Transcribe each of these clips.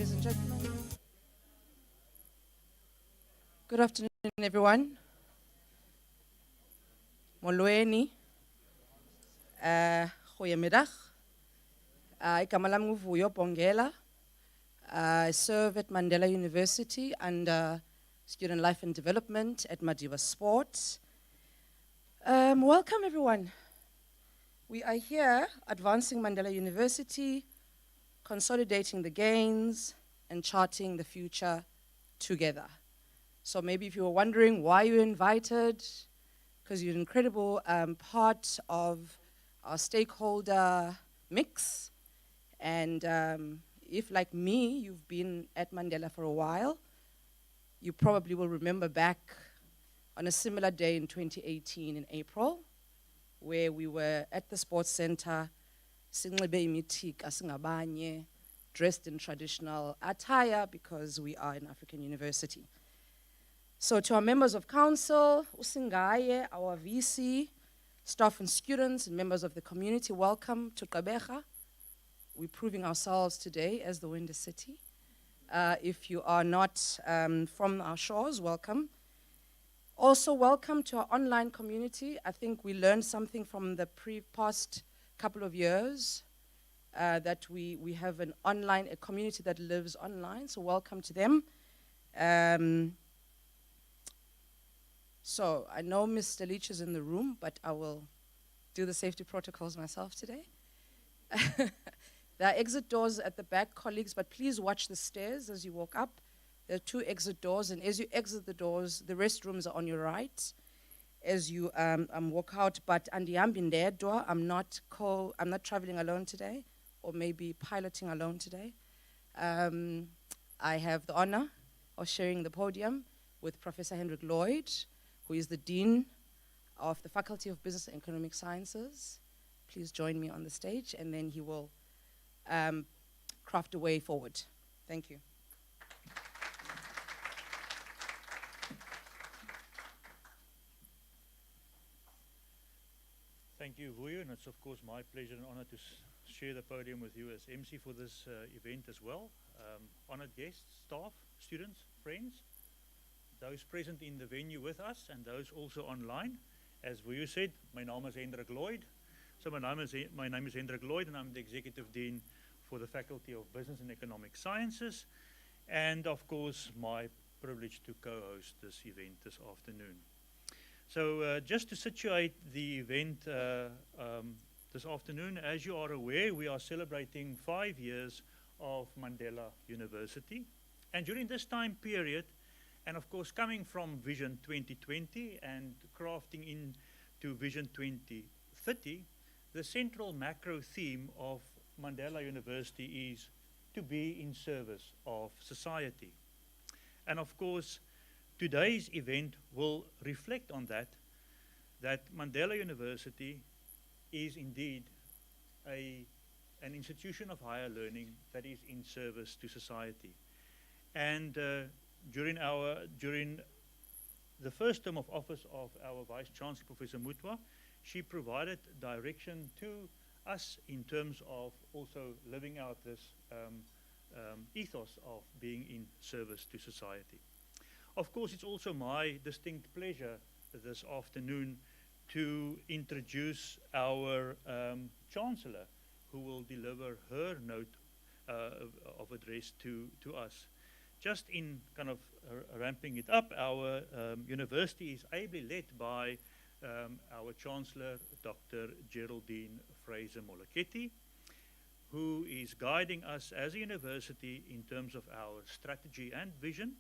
ladies and gentlemen. Good afternoon, everyone. Molweni. Goeiemiddag. Igama lami nguVuyo Bongela. I serve at Mandela University under Student Life and Development at Madiba Sport. Welcome, everyone. We are here advancing Mandela University, consolidating the gains, and charting the future together. So maybe if you were wondering why you're invited, because you're an incredible part of our stakeholder mix. And if, like me, you've been at Mandela for a while, you probably will remember back on a similar day in 2018 in April, where we were at the sports center, dressed in traditional attire because we are an African university. So to our members of council, Usingaye, our VC, staff and students, and members of the community, welcome to Kabeja. We're proving ourselves today as the Windy City. If you are not from our shores, welcome. Also, welcome to our online community. I think we learned something from the past couple of years, that we have a community that lives online, so welcome to them. So I know Mr. Leach is in the room, but I will do the safety protocols myself today. There are exit doors at the back, colleagues, but please watch the stairs as you walk up. There are 2 exit doors, and as you exit the doors, the restrooms are on your right as you walk out. But I'm not traveling alone today, or maybe piloting alone today. I have the honor of sharing the podium with Professor Hendrik Lloyd, who is the Dean of the Faculty of Business and Economic Sciences. Please join me on the stage, and then he will craft a way forward. Thank you. Thank you, Vuyo, and it's of course my pleasure and honor to share the podium with you as MC for this event as well. Honored guests, staff, students, friends, those present in the venue with us and those also online. As Vuyo said, my name is Hendrik Lloyd. So my name is Hendrik Lloyd, and I'm the Executive Dean for the Faculty of Business and Economic Sciences, and of course my privilege to co-host this event this afternoon. So just to situate the event this afternoon, as you are aware, we are celebrating 5 years of Mandela University. And during this time period, and of course coming from Vision 2020 and crafting into Vision 2030, the central macro theme of Mandela University is to be in service of society. And of course, today's event will reflect on that Mandela University is indeed an institution of higher learning that is in service to society. And during the first term of office of our Vice-Chancellor, Professor Muthwa, she provided direction to us in terms of also living out this ethos of being in service to society. Of course, it's also my distinct pleasure this afternoon to introduce our Chancellor, who will deliver her note of address to us. Just in kind of ramping it up, our university is ably led by our Chancellor, Dr. Geraldine Fraser-Moleketi, who is guiding us as a university in terms of our strategy and vision,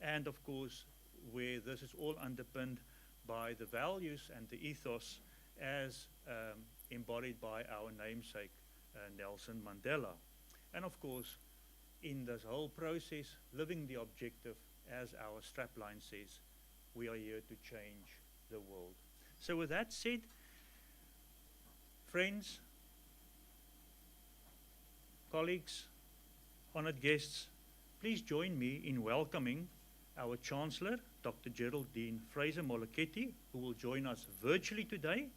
and of course, where this is all underpinned by the values and the ethos as embodied by our namesake, Nelson Mandela. And of course, in this whole process, living the objective, as our strapline says, we are here to change the world. So with that said, friends, colleagues, honored guests, please join me in welcoming our Chancellor, Dr. Geraldine Fraser-Moleketi, who will join us virtually today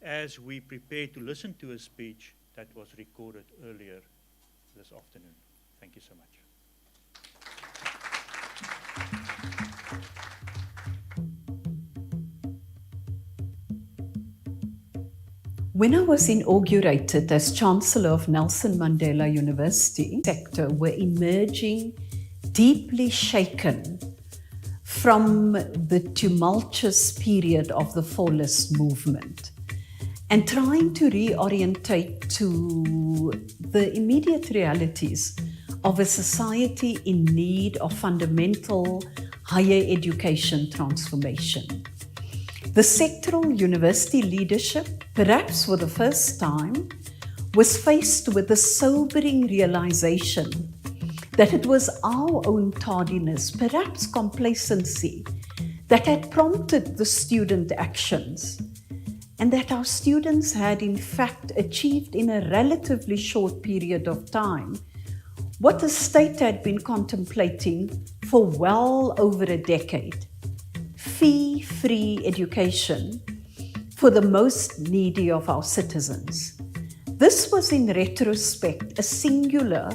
as we prepare to listen to a speech that was recorded earlier this afternoon. Thank you so much. When I was inaugurated as Chancellor of Nelson Mandela University, the sector were emerging deeply shaken from the tumultuous period of the 4-list movement and trying to reorientate to the immediate realities of a society in need of fundamental higher education transformation. The sectoral university leadership, perhaps for the first time, was faced with the sobering realization that it was our own tardiness, perhaps complacency, that had prompted the student actions, and that our students had in fact achieved in a relatively short period of time what the state had been contemplating for well over a decade: fee-free education for the most needy of our citizens. This was in retrospect a singular,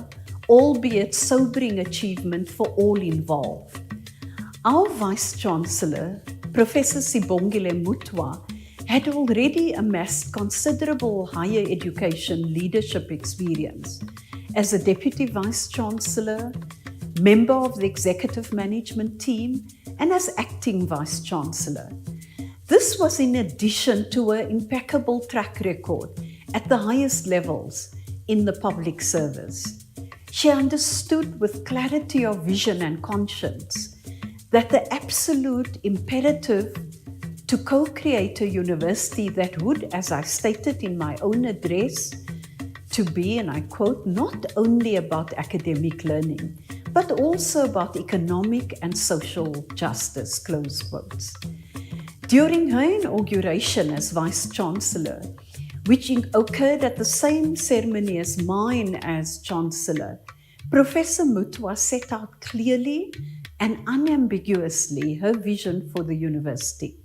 albeit sobering achievement for all involved. Our Vice-Chancellor, Professor Sibongile Muthwa, had already amassed considerable higher education leadership experience as a Deputy Vice-Chancellor, member of the Executive Management Team, and as Acting Vice-Chancellor. This was in addition to her impeccable track record at the highest levels in the public service. She understood with clarity of vision and conscience that the absolute imperative to co-create a university that would, as I stated in my own address, to be, and I quote, not only about academic learning, but also about economic and social justice, close quotes. During her inauguration as Vice-Chancellor, which occurred at the same ceremony as mine as Chancellor, Professor Muthwa set out clearly and unambiguously her vision for the university.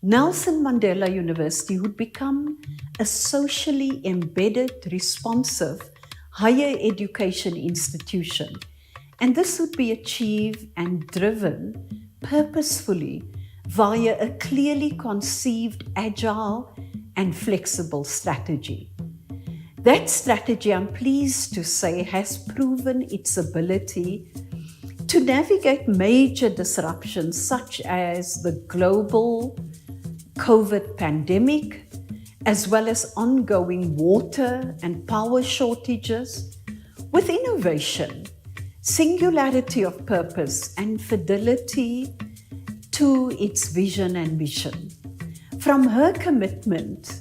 Nelson Mandela University would become a socially embedded, responsive higher education institution, and this would be achieved and driven purposefully via a clearly conceived, agile and flexible strategy. That strategy, I'm pleased to say, has proven its ability to navigate major disruptions such as the global COVID pandemic, as well as ongoing water and power shortages, with innovation, singularity of purpose, and fidelity to its vision and mission. From her commitment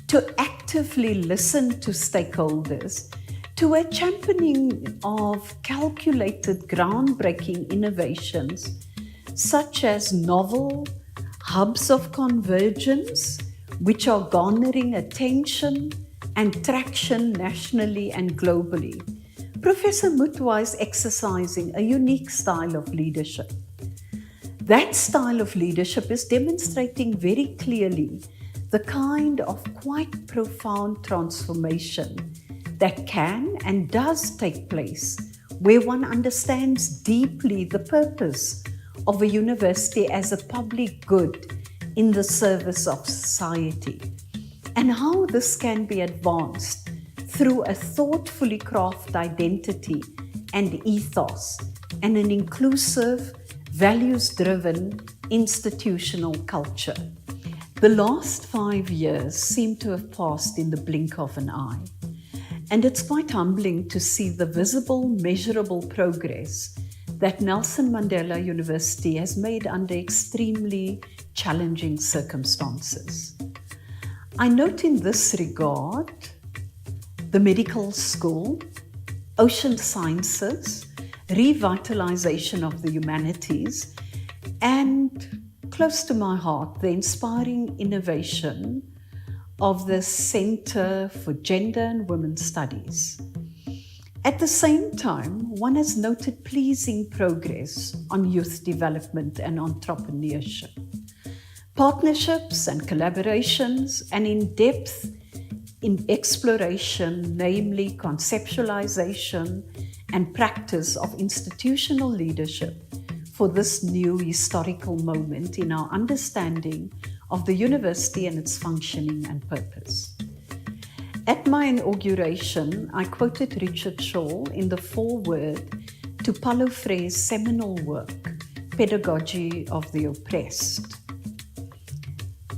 to actively listen to stakeholders, to a championing of calculated, groundbreaking innovations, such as novel hubs of convergence, which are garnering attention and traction nationally and globally, Professor Muthwa is exercising a unique style of leadership. That style of leadership is demonstrating very clearly the kind of quite profound transformation that can and does take place where one understands deeply the purpose of a university as a public good in the service of society, and how this can be advanced through a thoughtfully crafted identity and ethos and an inclusive, values-driven institutional culture. The last 5 years seem to have passed in the blink of an eye, and it's quite humbling to see the visible, measurable progress that Nelson Mandela University has made under extremely challenging circumstances. I note in this regard the medical school, ocean sciences, revitalization of the humanities, and close to my heart, the inspiring innovation of the Center for Gender and Women's Studies. At the same time, one has noted pleasing progress on youth development and entrepreneurship, partnerships and collaborations, and in-depth in exploration, namely conceptualization and practice of institutional leadership for this new historical moment in our understanding of the university and its functioning and purpose. At my inauguration, I quoted Richard Shaw in the foreword to Paulo Freire's seminal work, Pedagogy of the Oppressed,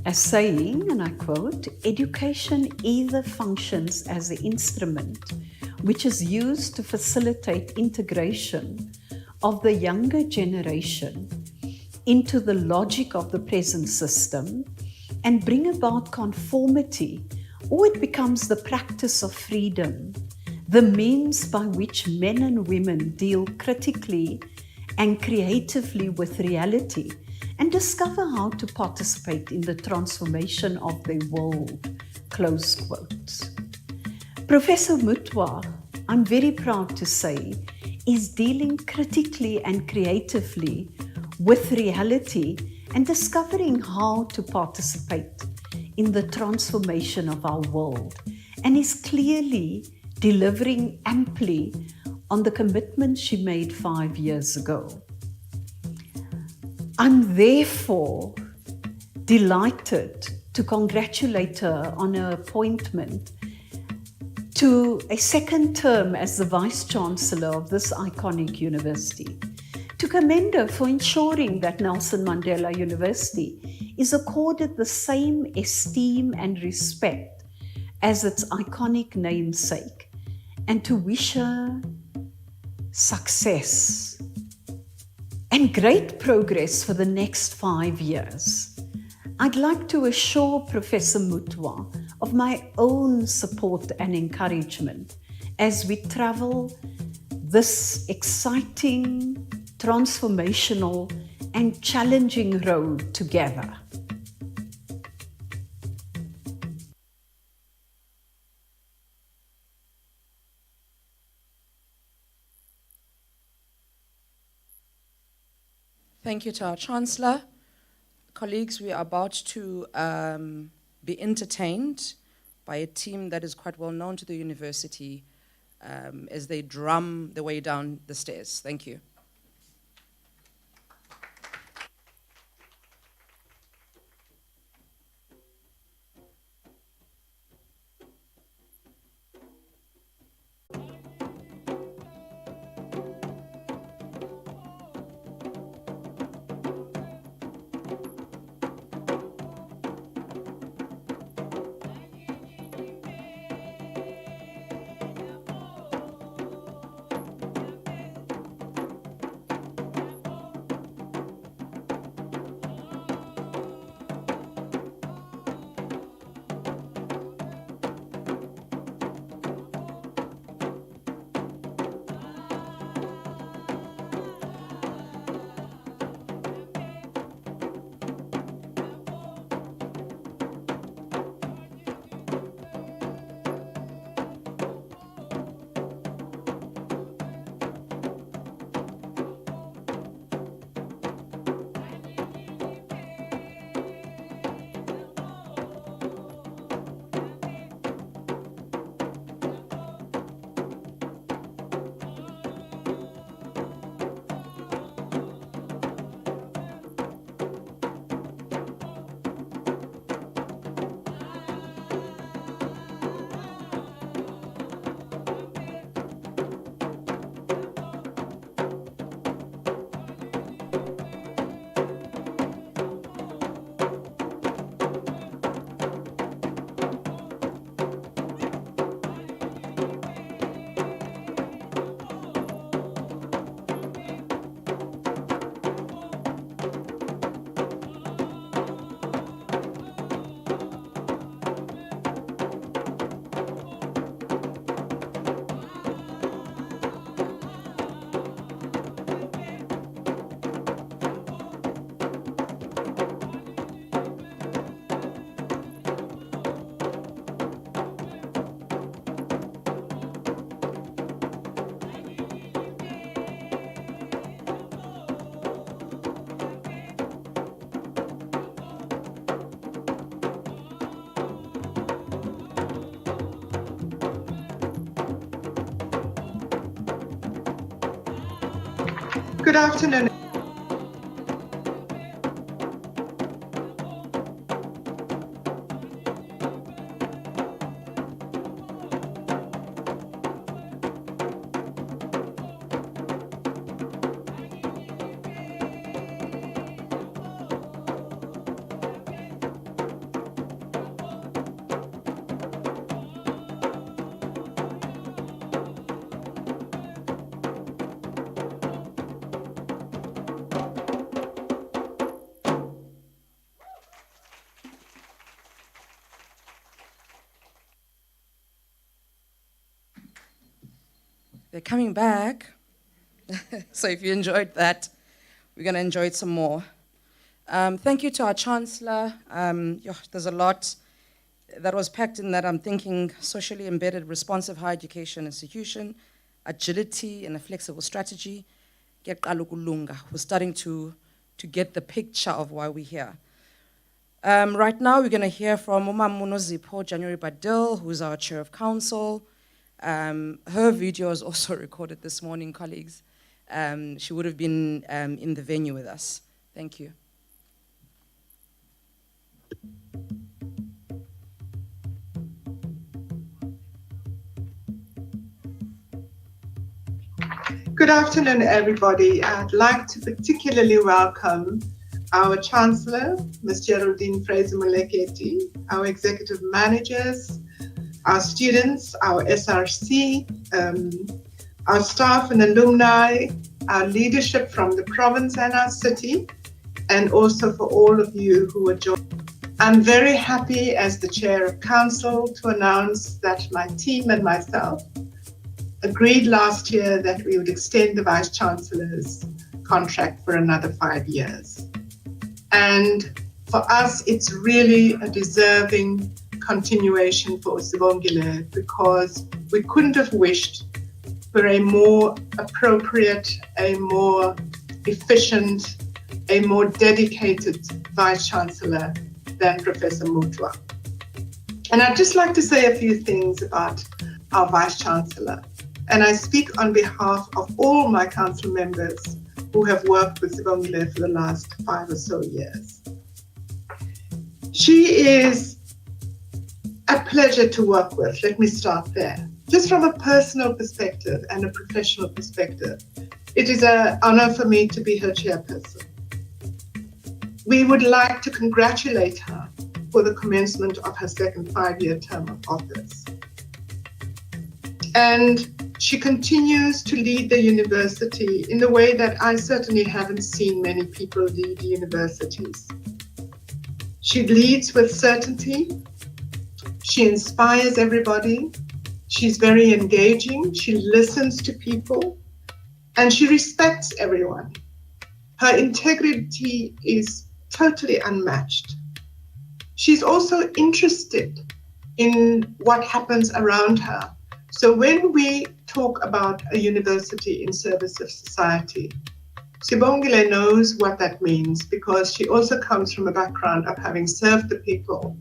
as saying, and I quote, "Education either functions as an instrument which is used to facilitate integration of the younger generation into the logic of the present system and bring about conformity, or it becomes the practice of freedom, the means by which men and women deal critically and creatively with reality and discover how to participate in the transformation of their world," close quote. Professor Muthwa, I'm very proud to say, is dealing critically and creatively with reality and discovering how to participate in the transformation of our world, and is clearly delivering amply on the commitment she made 5 years ago. I'm therefore delighted to congratulate her on her appointment to a second term as the Vice-Chancellor of this iconic university, to commend her for ensuring that Nelson Mandela University is accorded the same esteem and respect as its iconic namesake, and to wish her success and great progress for the next 5 years. I'd like to assure Professor Muthwa of my own support and encouragement as we travel this exciting, transformational, and challenging road together. Thank you to our Chancellor. Colleagues, we are about to be entertained by a team that is quite well known to the university as they drum their way down the stairs. Thank you. Good afternoon. They're coming back. So if you enjoyed that, we're going to enjoy it some more. Thank you to our Chancellor. There's a lot that was packed in that. I'm thinking socially embedded, responsive higher education institution, agility and a flexible strategy. We're starting to get the picture of why we're here. Right now, we're going to hear from Umamuno Zipho January Badil, who's our Chair of Council. Her video was also recorded this morning, colleagues. She would have been in the venue with us. Thank you. Good afternoon, everybody. I'd like to particularly welcome our Chancellor, Ms. Geraldine Fraser-Moleketi, our executive managers, our students, our SRC, our staff and alumni, our leadership from the province and our city, and also for all of you who are joining. I'm very happy as the Chair of Council to announce that my team and myself agreed last year that we would extend the Vice-Chancellor's contract for another 5 years. And for us, it's really a deserving continuation for Sibongile because we couldn't have wished for a more appropriate, a more efficient, a more dedicated Vice-Chancellor than Professor Muthwa. And I'd just like to say a few things about our Vice-Chancellor. And I speak on behalf of all my council members who have worked with Sibongile for the last 5 or so years. She is a pleasure to work with. Let me start there. Just from a personal perspective and a professional perspective, it is an honor for me to be her chairperson. We would like to congratulate her for the commencement of her second 5-year term of office. And she continues to lead the university in the way that I certainly haven't seen many people lead universities. She leads with certainty. She inspires everybody. She's very engaging. She listens to people and she respects everyone. Her integrity is totally unmatched. She's also interested in what happens around her. So when we talk about a university in service of society, Sibongile knows what that means because she also comes from a background of having served the people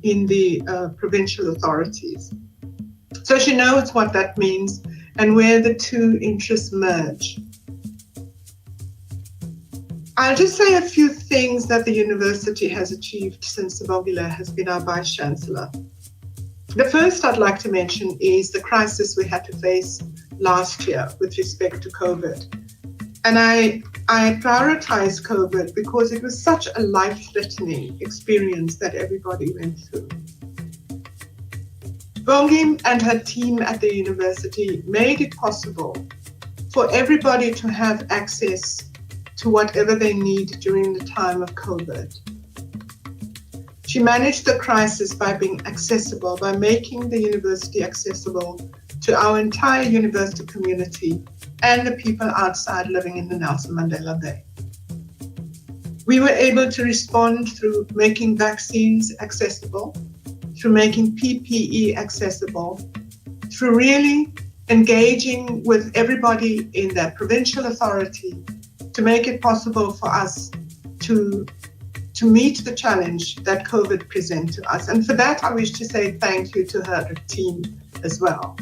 in the provincial authorities. So she knows what that means and where the two interests merge. I'll just say a few things that the university has achieved since Sibongile has been our Vice-Chancellor. The first I'd like to mention is the crisis we had to face last year with respect to COVID. And I prioritize COVID because it was such a life-threatening experience that everybody went through. Bongi and her team at the university made it possible for everybody to have access to whatever they need during the time of COVID. She managed the crisis by being accessible, by making the university accessible to our entire university community and the people outside living in the Nelson Mandela Bay. We were able to respond through making vaccines accessible, through making PPE accessible, through really engaging with everybody in the provincial authority to make it possible for us to meet the challenge that COVID presented to us. And for that, I wish to say thank you to her team as well.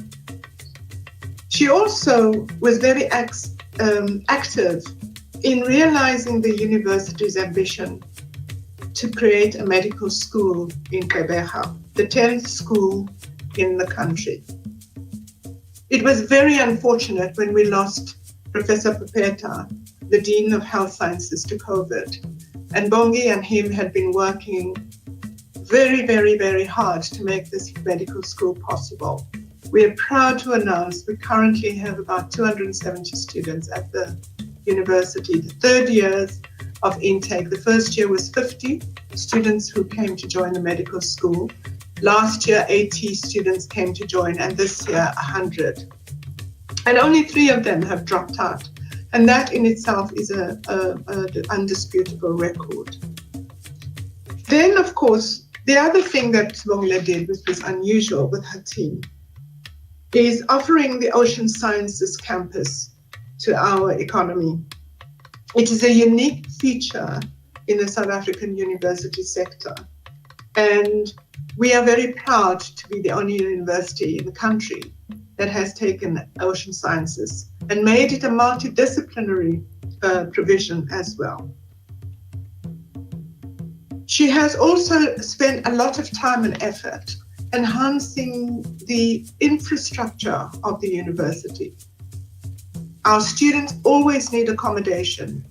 She also was very active in realizing the university's ambition to create a medical school in Gqeberha, the 10th school in the country. It was very unfortunate when we lost Professor Pepeta, the Dean of Health Sciences, to COVID. And Bongi and him had been working very, very, very hard to make this medical school possible. We are proud to announce we currently have about 270 students at the university. The third years of intake, the first year was 50 students who came to join the medical school. Last year, 80 students came to join, and this year, 100. And only 3 of them have dropped out. And that in itself is an undisputable record. Then, of course, the other thing that Sibongile did, which was unusual with her team, is offering the Ocean Sciences campus to our economy. It is a unique feature in the South African university sector. And we are very proud to be the only university in the country that has taken ocean sciences and made it a multidisciplinary provision as well. She has also spent a lot of time and effort enhancing the infrastructure of the university. Our students always need accommodation.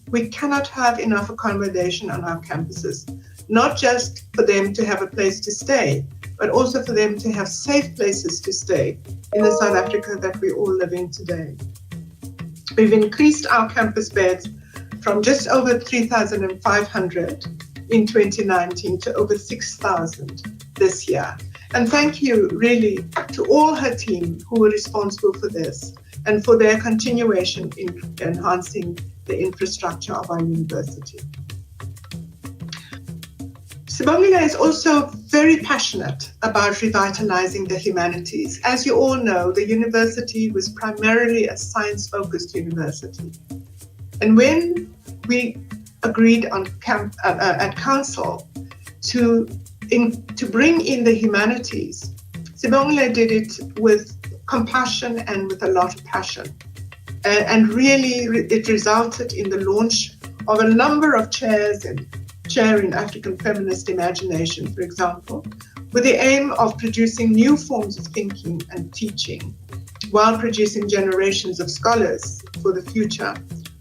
We cannot have enough accommodation on our campuses, not just for them to have a place to stay, but also for them to have safe places to stay in the South Africa that we all live in today. We've increased our campus beds from just over 3,500 in 2019 to over 6,000 this year. And thank you really to all her team who were responsible for this and for their continuation in enhancing the infrastructure of our university. Sibongile is also very passionate about revitalizing the humanities. As you all know, the university was primarily a science-focused university. And when we agreed on at council to bring in the humanities, Sibongile did it with compassion and with a lot of passion. And really, it resulted in the launch of a number of chairs and chair in African feminist imagination, for example, with the aim of producing new forms of thinking and teaching while producing generations of scholars for the future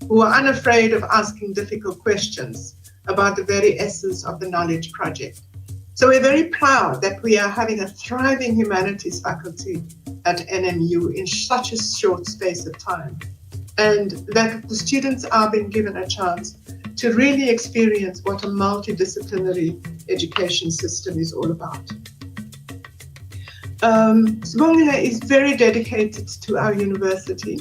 who are unafraid of asking difficult questions about the very essence of the knowledge project. So we're very proud that we are having a thriving humanities faculty at NMU in such a short space of time, and that the students are being given a chance to really experience what a multidisciplinary education system is all about. Sibongile is very dedicated to our university,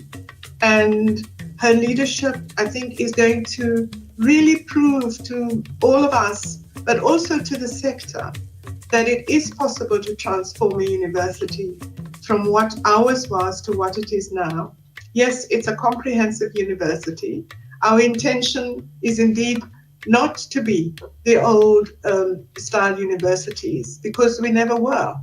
and her leadership, I think, is going to really prove to all of us, but also to the sector, that it is possible to transform a university from what ours was to what it is now. Yes, it's a comprehensive university. Our intention is indeed not to be the old style universities, because we never were,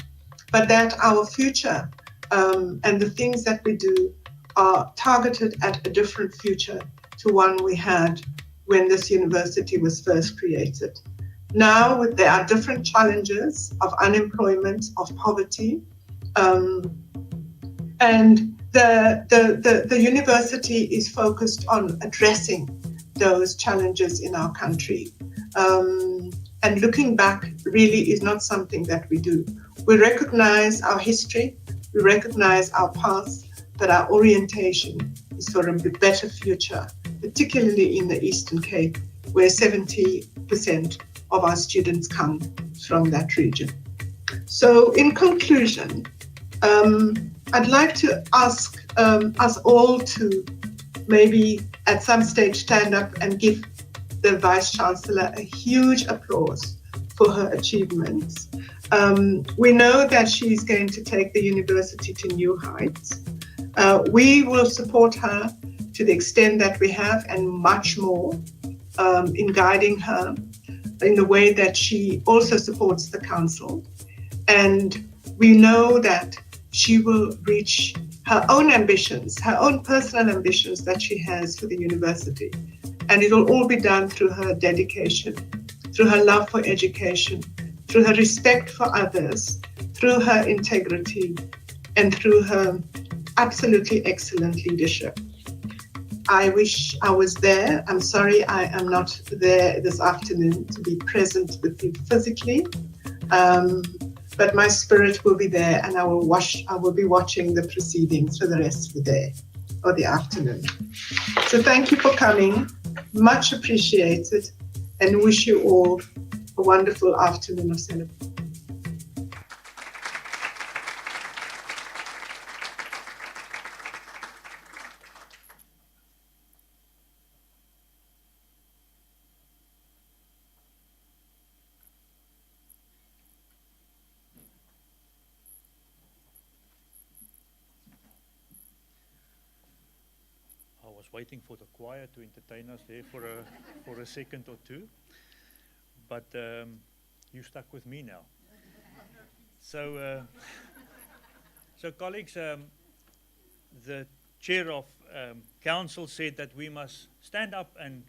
but that our future and the things that we do are targeted at a different future to one we had when this university was first created. Now there are different challenges of unemployment, of poverty, and the university is focused on addressing those challenges in our country. And looking back really is not something that we do. We recognize our history, we recognize our past, but our orientation is for a better future, particularly in the Eastern Cape, where 70% of our students come from that region. So in conclusion, I'd like to ask us all to maybe at some stage stand up and give the Vice-Chancellor a huge applause for her achievements. We know that she's going to take the university to new heights. We will support her to the extent that we have and much more in guiding her in the way that she also supports the council. And we know that she will reach her own ambitions, her own personal ambitions that she has for the university. And it will all be done through her dedication, through her love for education, through her respect for others, through her integrity, and through her absolutely excellent leadership. I wish I was there. I'm sorry I am not there this afternoon to be present with you physically, but my spirit will be there, and I will be watching the proceedings for the rest of the day or the afternoon. So thank you for coming, much appreciated, and wish you all a wonderful afternoon of celebration. I was waiting for the choir to entertain us there for a second or two, but you stuck with me now. So, so colleagues, the chair of council said that we must stand up and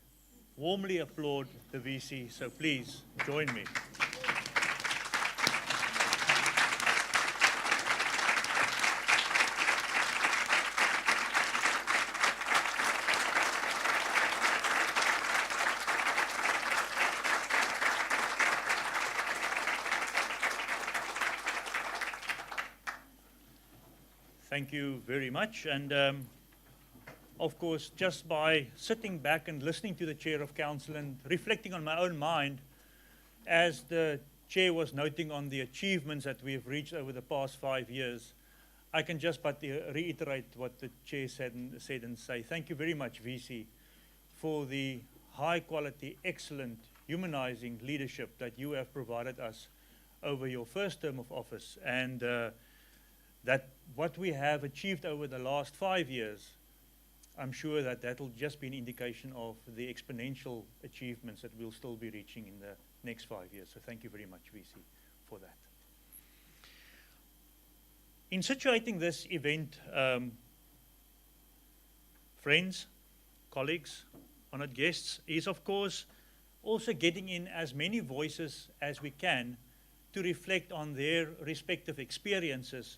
warmly applaud the VC. So please join me. Thank you very much. And of course, just by sitting back and listening to the chair of council and reflecting on my own mind, as the chair was noting on the achievements that we have reached over the past 5 years, I can just but reiterate what the chair said and say thank you very much, VC, for the high quality, excellent, humanizing leadership that you have provided us over your first term of office, and that what we have achieved over the last 5 years, I'm sure that that will just be an indication of the exponential achievements that we'll still be reaching in the next 5 years. So thank you very much, VC, for that. In situating this event, friends, colleagues, honored guests, is of course also getting in as many voices as we can to reflect on their respective experiences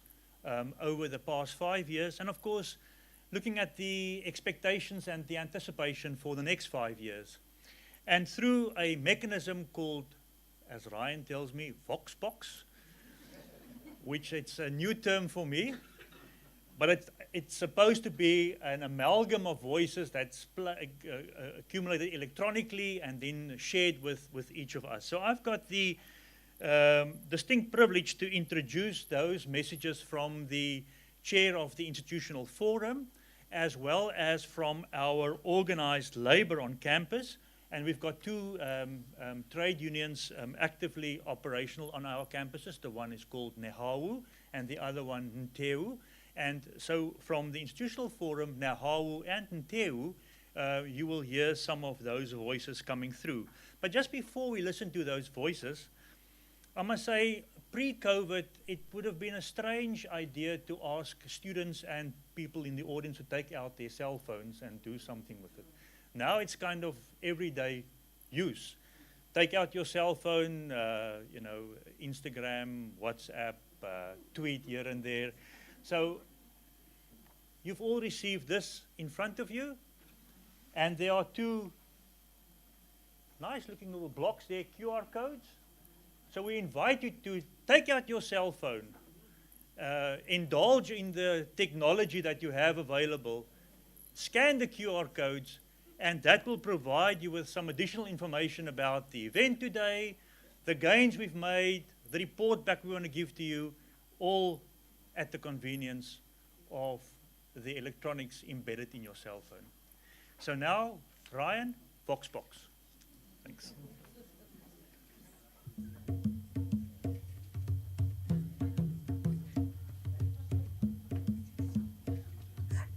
over the past 5 years, and of course looking at the expectations and the anticipation for the next 5 years. And through a mechanism called, as Ryan tells me, Voxbox, which it's a new term for me, but it's supposed to be an amalgam of voices that's accumulated electronically and then shared with each of us. So I've got the distinct privilege to introduce those messages from the chair of the institutional forum, as well as from our organized labor on campus. And we've got two trade unions actively operational on our campuses. The one is called Nehawu and the other one Nteu. And so from the institutional forum, Nehawu and Nteu, you will hear some of those voices coming through. But just before we listen to those voices, I must say, pre-COVID, it would have been a strange idea to ask students and people in the audience to take out their cell phones and do something with it. Now it's kind of everyday use. Take out your cell phone, you know, Instagram, WhatsApp, tweet here and there. So you've all received this in front of you, and there are two nice looking little blocks there, QR codes. So we invite you to take out your cell phone, indulge in the technology that you have available, scan the QR codes, and that will provide you with some additional information about the event today, the gains we've made, the report back we want to give to you, all at the convenience of the electronics embedded in your cell phone. So now, Ryan, Voxbox. Thanks.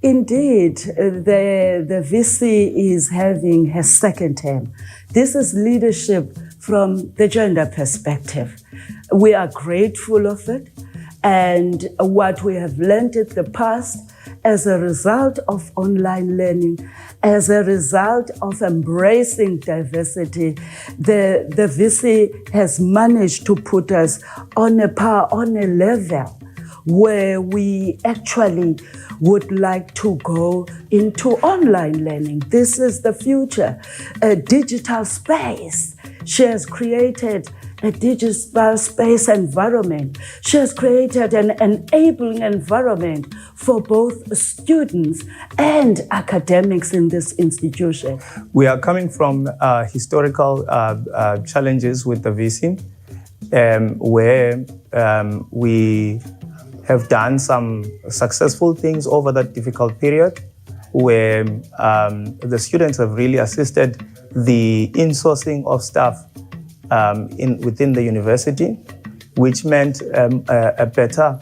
Indeed, the VC is having her second term. This is leadership from the gender perspective. We are grateful of it, and what we have learned in the past as a result of online learning, as a result of embracing diversity. The VC has managed to put us on a level where we actually would like to go into online learning. This is the future, a digital space. She has created a digital space environment. She has created an enabling environment for both students and academics in this institution. We are coming from historical challenges with the VC, where we have done some successful things over that difficult period, where the students have really assisted the insourcing of staff within the university, which meant a better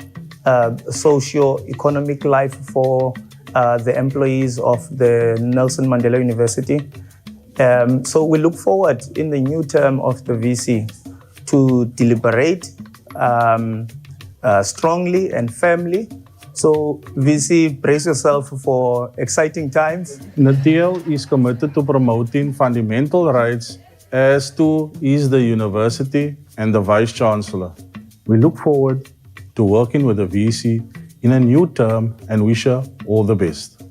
socio-economic life for the employees of the Nelson Mandela University. So we look forward in the new term of the VC to deliberate strongly and firmly. So VC, brace yourself for exciting times. Nateel is committed to promoting fundamental rights, as too is the university and the Vice-Chancellor. We look forward to working with the VC in a new term and wish her all the best.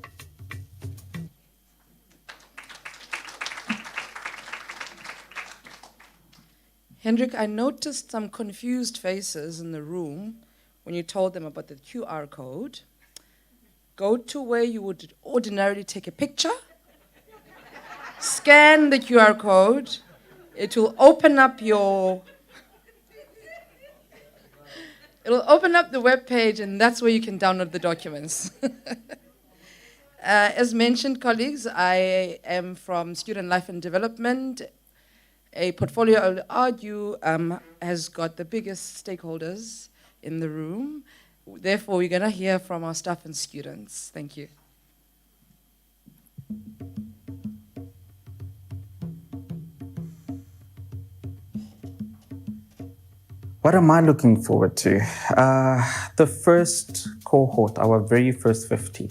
Hendrik, I noticed some confused faces in the room when you told them about the QR code. Go to where you would ordinarily take a picture, scan the QR code, it will open up the web page, and that's where you can download the documents. As mentioned, colleagues, I am from Student Life and Development, a portfolio I would argue has got the biggest stakeholders in the room. Therefore, we're going to hear from our staff and students. Thank you. What am I looking forward to? The first cohort, our very first 50,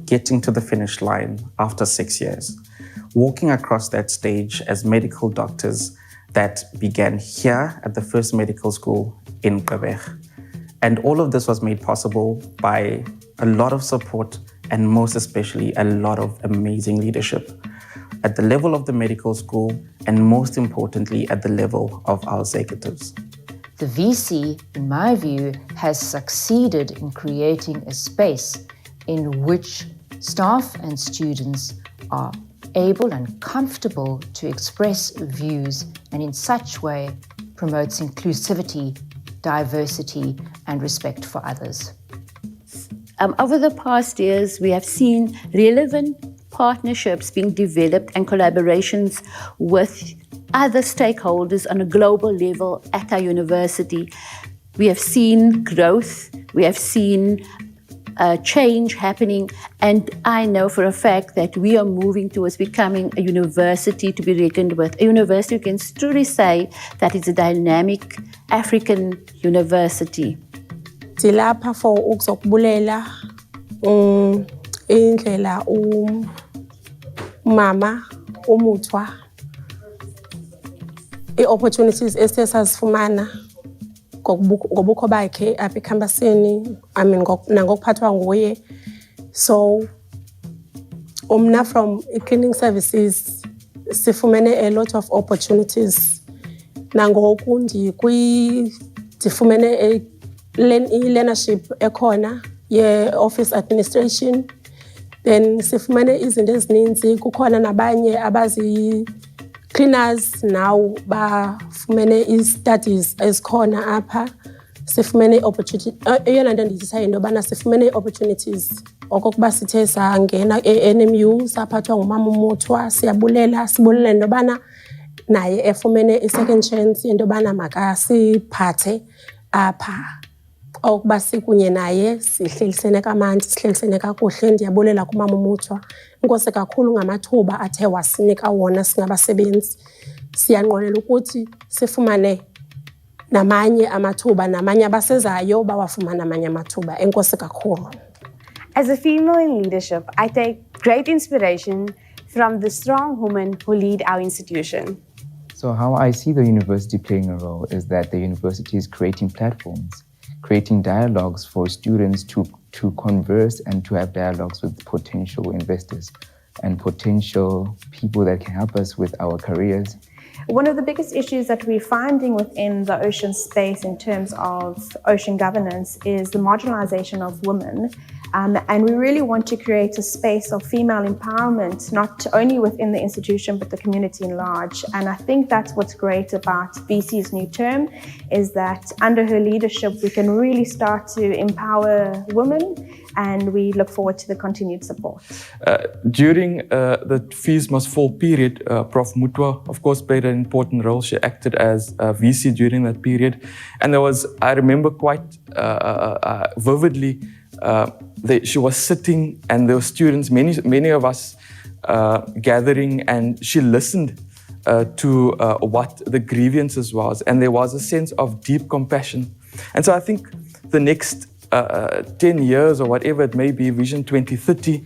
getting to the finish line after 6 years, walking across that stage as medical doctors that began here at the first medical school in Quebec. And all of this was made possible by a lot of support and most especially a lot of amazing leadership at the level of the medical school and most importantly at the level of our executives. The VC, in my view, has succeeded in creating a space in which staff and students are able and comfortable to express views and in such way promotes inclusivity, diversity and respect for others. Over the past years, we have seen relevant partnerships being developed and collaborations with other stakeholders on a global level at our university. We have seen growth, we have seen change happening, and I know for a fact that we are moving towards becoming a university to be reckoned with. A university, you can truly say that it's a dynamic African university. Dilapha for ukuzokubulela indlela umama Muthwa opportunities esesazifumana ngobukho bakhe apha ekhampasini nangokuphathwa nguye. So umna from cleaning services sifumene a lot of opportunities. Nangoku ndifumene i-learnership ekhona ye-office administration. Then sifumene izinto ezininzi, kukhona nabanye cleaners now bafumene i-studies ezikhona apha. Sifumene opportunity, eyona nto ndiyithethayo into yobana sifumene opportunities okokuba sithe sangena e-NMU saphathwa ngumama Muthwa. Siyabulela, sibulela into yobana naye efumene i-second chance into yobana makasiphathe apha okuba sikunye naye sihlelisene kamandi, sihlelisene kakuhle. Ndiyabulela kumama Muthwa, inkosi kakhulu ngamathuba athe wasinika wona singabasebenzi. Siyanqwenela ukuthi sifumane namanye amathuba namanye abasezayo bawafumana amanye amathuba. Enkosi kakhulu. As a female in leadership, I take great inspiration from the strong women who lead our institution. So how I see the university playing a role is that the university is creating platforms, creating dialogues for students to converse and to have dialogues with potential investors and potential people that can help us with our careers. One of the biggest issues that we're finding within the ocean space in terms of ocean governance is the marginalization of women. And we really want to create a space of female empowerment, not only within the institution, but the community in large. And I think that's what's great about VC's new term, is that under her leadership, we can really start to empower women, and we look forward to the continued support. During the Fees Must Fall period, Prof. Muthwa, of course, played an important role. She acted as VC during that period. And there was, I remember quite vividly, she was sitting and there were students, many of us gathering, and she listened to what the grievances was, and there was a sense of deep compassion. And so I think the next 10 years or whatever it may be, Vision 2030,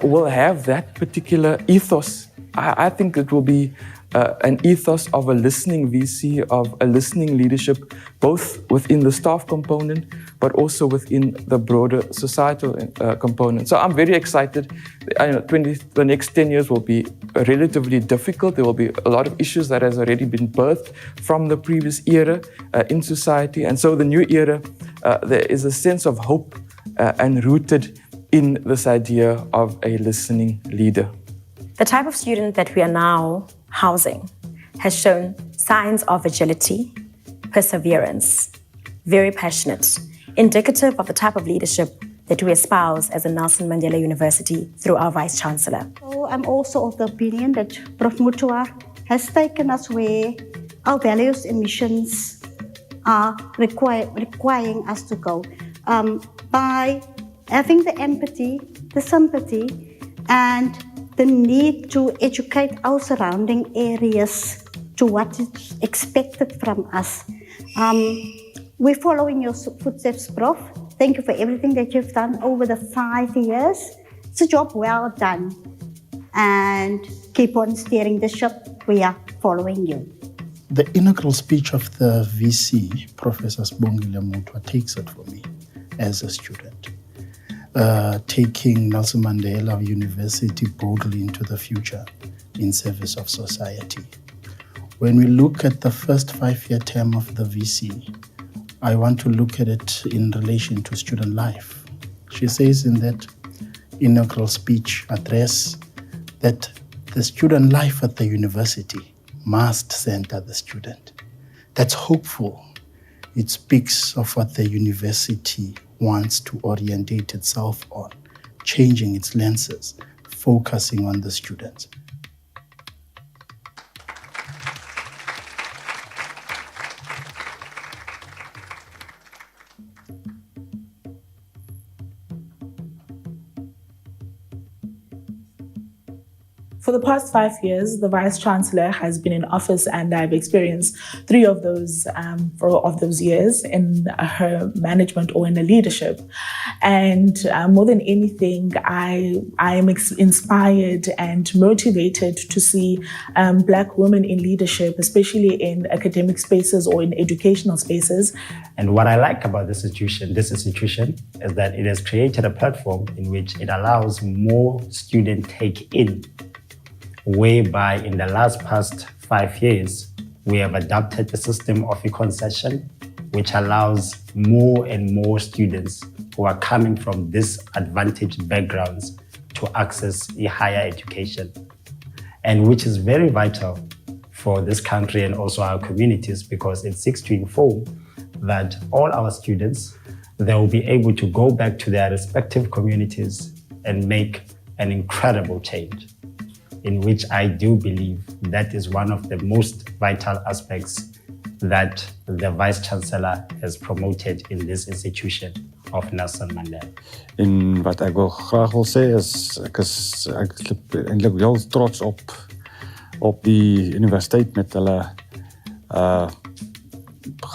will have that particular ethos. I think it will be an ethos of a listening VC, of a listening leadership, both within the staff component, but also within the broader societal component. So I'm very excited. The next 10 years will be relatively difficult. There will be a lot of issues that has already been birthed from the previous era in society. And so the new era, there is a sense of hope and rooted in this idea of a listening leader. The type of student that we are now housing has shown signs of agility, perseverance, very passionate, indicative of the type of leadership that we espouse as a Nelson Mandela University through our Vice-Chancellor. So I'm also of the opinion that Prof. Muthwa has taken us where our values and missions are requiring us to go. By having the empathy, the sympathy, and the need to educate our surrounding areas to what is expected from us. We're following your footsteps, Prof. Thank you for everything that you've done over the 5 years. It's a job well done. And keep on steering the ship. We are following you. The inaugural speech of the VC, Professor Sibongile Muthwa, takes it for me as a student. Taking Nelson Mandela University boldly into the future in service of society. When we look at the first 5-year term of the VC, I want to look at it in relation to student life. She says in that inaugural speech address that the student life at the university must center the student. That's hopeful. It speaks of what the university wants to orientate itself on, changing its lenses, focusing on the students. For the past 5 years, the Vice-Chancellor has been in office, and I've experienced 3 of those years in her management or in her leadership. And more than anything, I am inspired and motivated to see Black women in leadership, especially in academic spaces or in educational spaces. And what I like about this institution is that it has created a platform in which it allows more student take-in, whereby in the past 5 years, we have adopted the system of a concession, which allows more and more students who are coming from disadvantaged backgrounds to access a higher education, and which is very vital for this country and also our communities, because it seeks to inform that all our students, they will be able to go back to their respective communities and make an incredible change, in which I do believe that is one of the most vital aspects that the Vice-Chancellor has promoted in this institution of Nelson Mandela. En wat ek graag wil sê is, ek is eintlik heel trots op die universiteit met hulle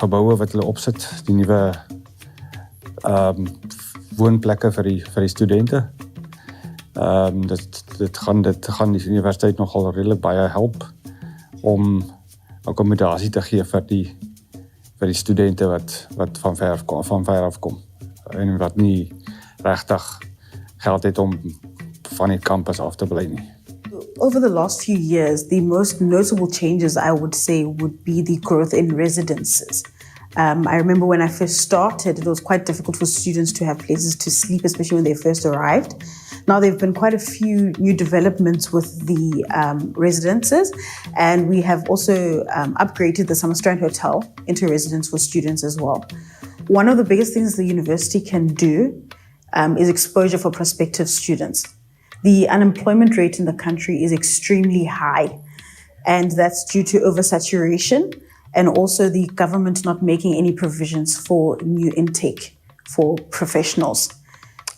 geboue wat hulle opsit, die nuwe woonplekke vir die studente. Dit gaan die universiteit nogal redelik baie help om akkommodasie te gee vir die studente wat van ver af kom en wat nie regtig geld het om van die campus af te bly nie. Over the last few years, the most notable changes, I would say, would be the growth in residences. I remember when I first started, it was quite difficult for students to have places to sleep, especially when they first arrived. Now there have been quite a few new developments with the residences, and we have also upgraded the Summer Strand Hotel into a residence for students as well. One of the biggest things the university can do is exposure for prospective students. The unemployment rate in the country is extremely high, and that's due to oversaturation and also the government not making any provisions for new intake for professionals.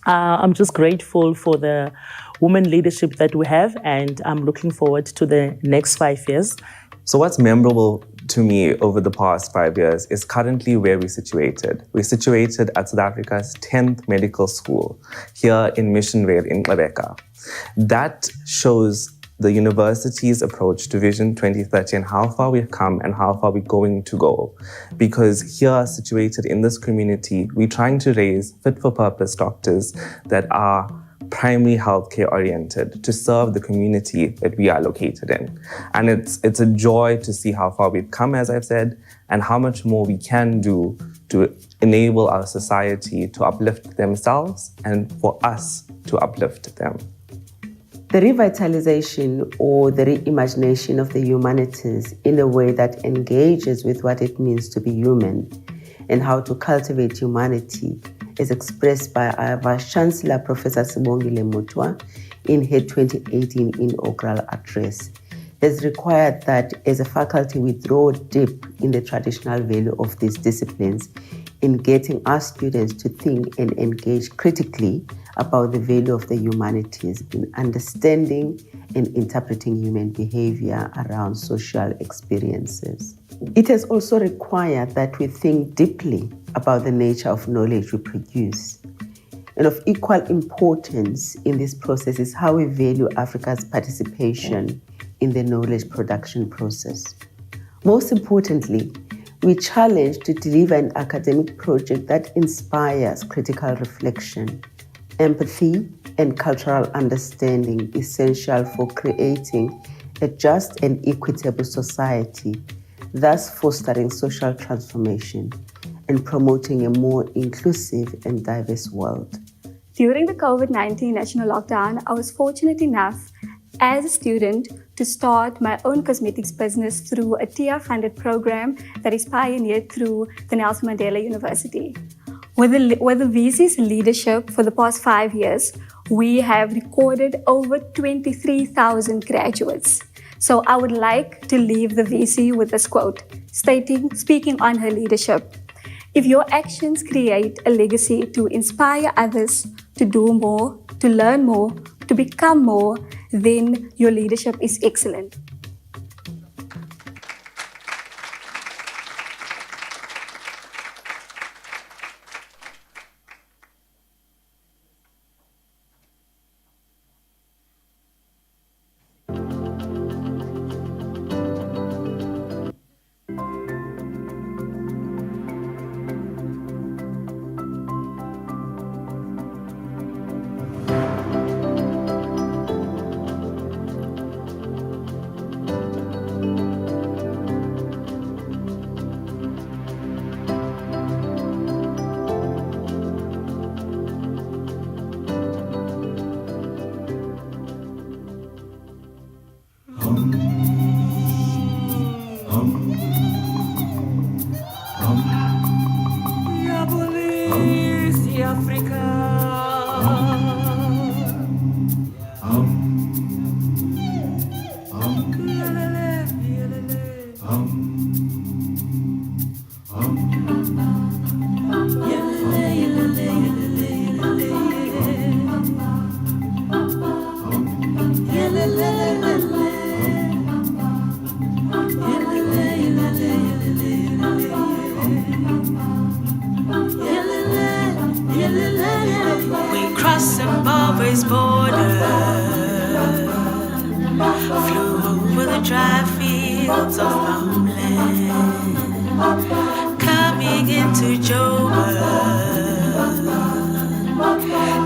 I'm just grateful for the women leadership that we have, and I'm looking forward to the next 5 years. So what's memorable to me over the past 5 years is currently where we're situated. We're situated at South Africa's 10th medical school here in Missionvale in Rebecca. That shows the university's approach to Vision 2030 and how far we've come and how far we're going to go. Because here, situated in this community, we're trying to raise fit-for-purpose doctors that are primary healthcare oriented to serve the community that we are located in. And it's a joy to see how far we've come, as I've said, and how much more we can do to enable our society to uplift themselves and for us to uplift them. The revitalization or the reimagination of the humanities in a way that engages with what it means to be human and how to cultivate humanity is expressed by our Vice-Chancellor, Professor Sibongile Muthwa, in her 2018 inaugural address. Has required that as a faculty we draw deep in the traditional value of these disciplines in getting our students to think and engage critically about the value of the humanities in understanding and interpreting human behavior around social experiences. It has also required that we think deeply about the nature of knowledge we produce. And of equal importance in this process is how we value Africa's participation in the knowledge production process. Most importantly, we challenge to deliver an academic project that inspires critical reflection, empathy, and cultural understanding essential for creating a just and equitable society, thus fostering social transformation and promoting a more inclusive and diverse world. During the COVID-19 national lockdown, I was fortunate enough as a student to start my own cosmetics business through a TIA-funded program that is pioneered through the Nelson Mandela University. With the VC's leadership for the past 5 years, we have recorded over 23,000 graduates. So I would like to leave the VC with this quote, speaking on her leadership. If your actions create a legacy to inspire others to do more, to learn more, to become more, then your leadership is excellent. Zimbabwe's border, flew over the dry fields of my homeland, coming into Joburg,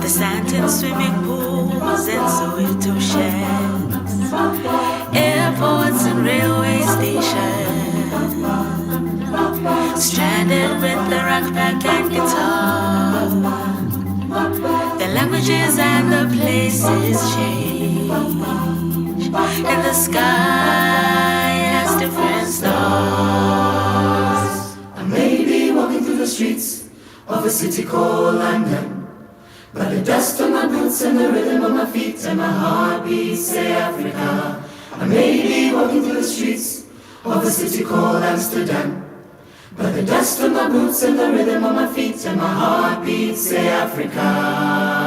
the sand and swimming pools and Soweto shacks, airports and railway stations, stranded with the rucksack and guitar. The languages and the places change, and the sky has different stars. I may be walking through the streets of a city called London, but the dust on my boots and the rhythm of my feet and my heartbeat say Africa. I may be walking through the streets of a city called Amsterdam, but the dust on my boots and the rhythm of my feet and my heartbeat say Africa.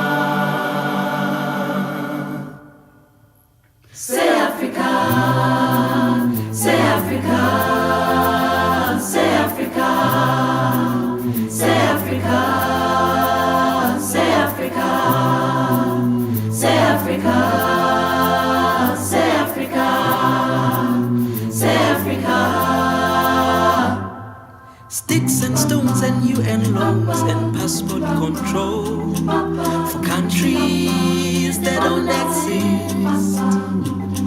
Say Africa, say Africa, say Africa, say Africa, say Africa, say Africa, say Africa, say Africa. Sticks and stones and UN loans and passport control for countries that don't exist.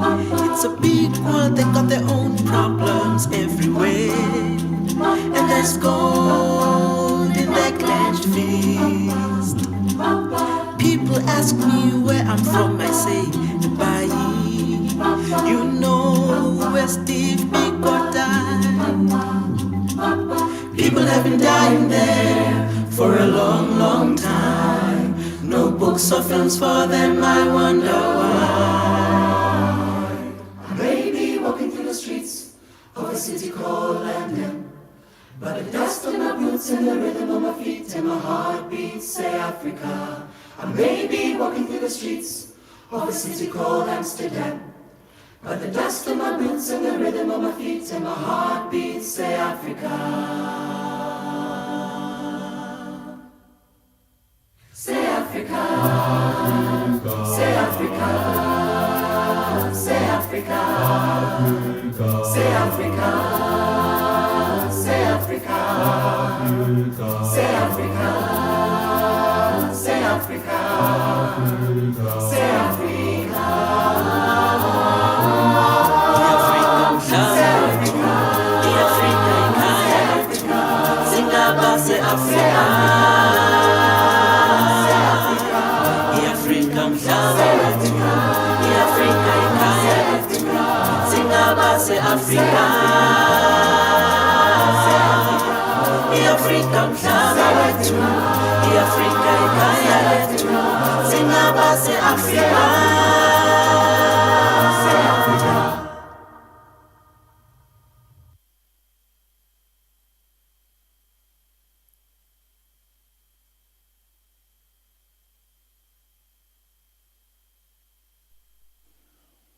It's a big world, they got their own problems everywhere, and there's gold in their clenched fist. People ask me where I'm from, I say Dubai. You know where Steve Biko died. People have been dying there for a long, long time. No books or films for them, I wonder why. I may be walking through the streets of a city called London, but the dust on my boots and the rhythm of my feet and my heartbeat say Africa. I may be walking through the streets of a city called Amsterdam, but the dust on my boots and the rhythm of my feet and my heartbeat say Africa. Say Africa, say Africa, say Africa, say Africa, say Africa, say Africa, say Africa, say Africa. Say Africa, African flower, Africa, Singaba, say Africa, African flower, Africa, Singaba, say Africa.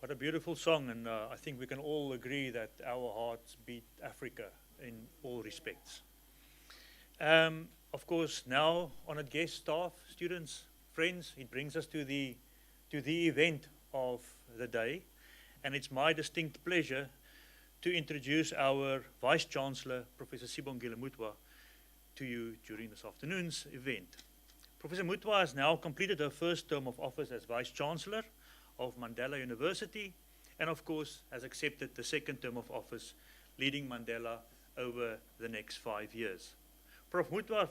What a beautiful song, and I think we can all agree that our hearts beat Africa in all respects. Of course, now honoured guests, staff, students, friends, it brings us to the event of the day, and it's my distinct pleasure to introduce our Vice-Chancellor, Professor Sibongile Muthwa, to you during this afternoon's event. Professor Muthwa has now completed her first term of office as Vice-Chancellor of Mandela University, and of course has accepted the second term of office, leading Mandela over the next 5 years. Prof. Muthwa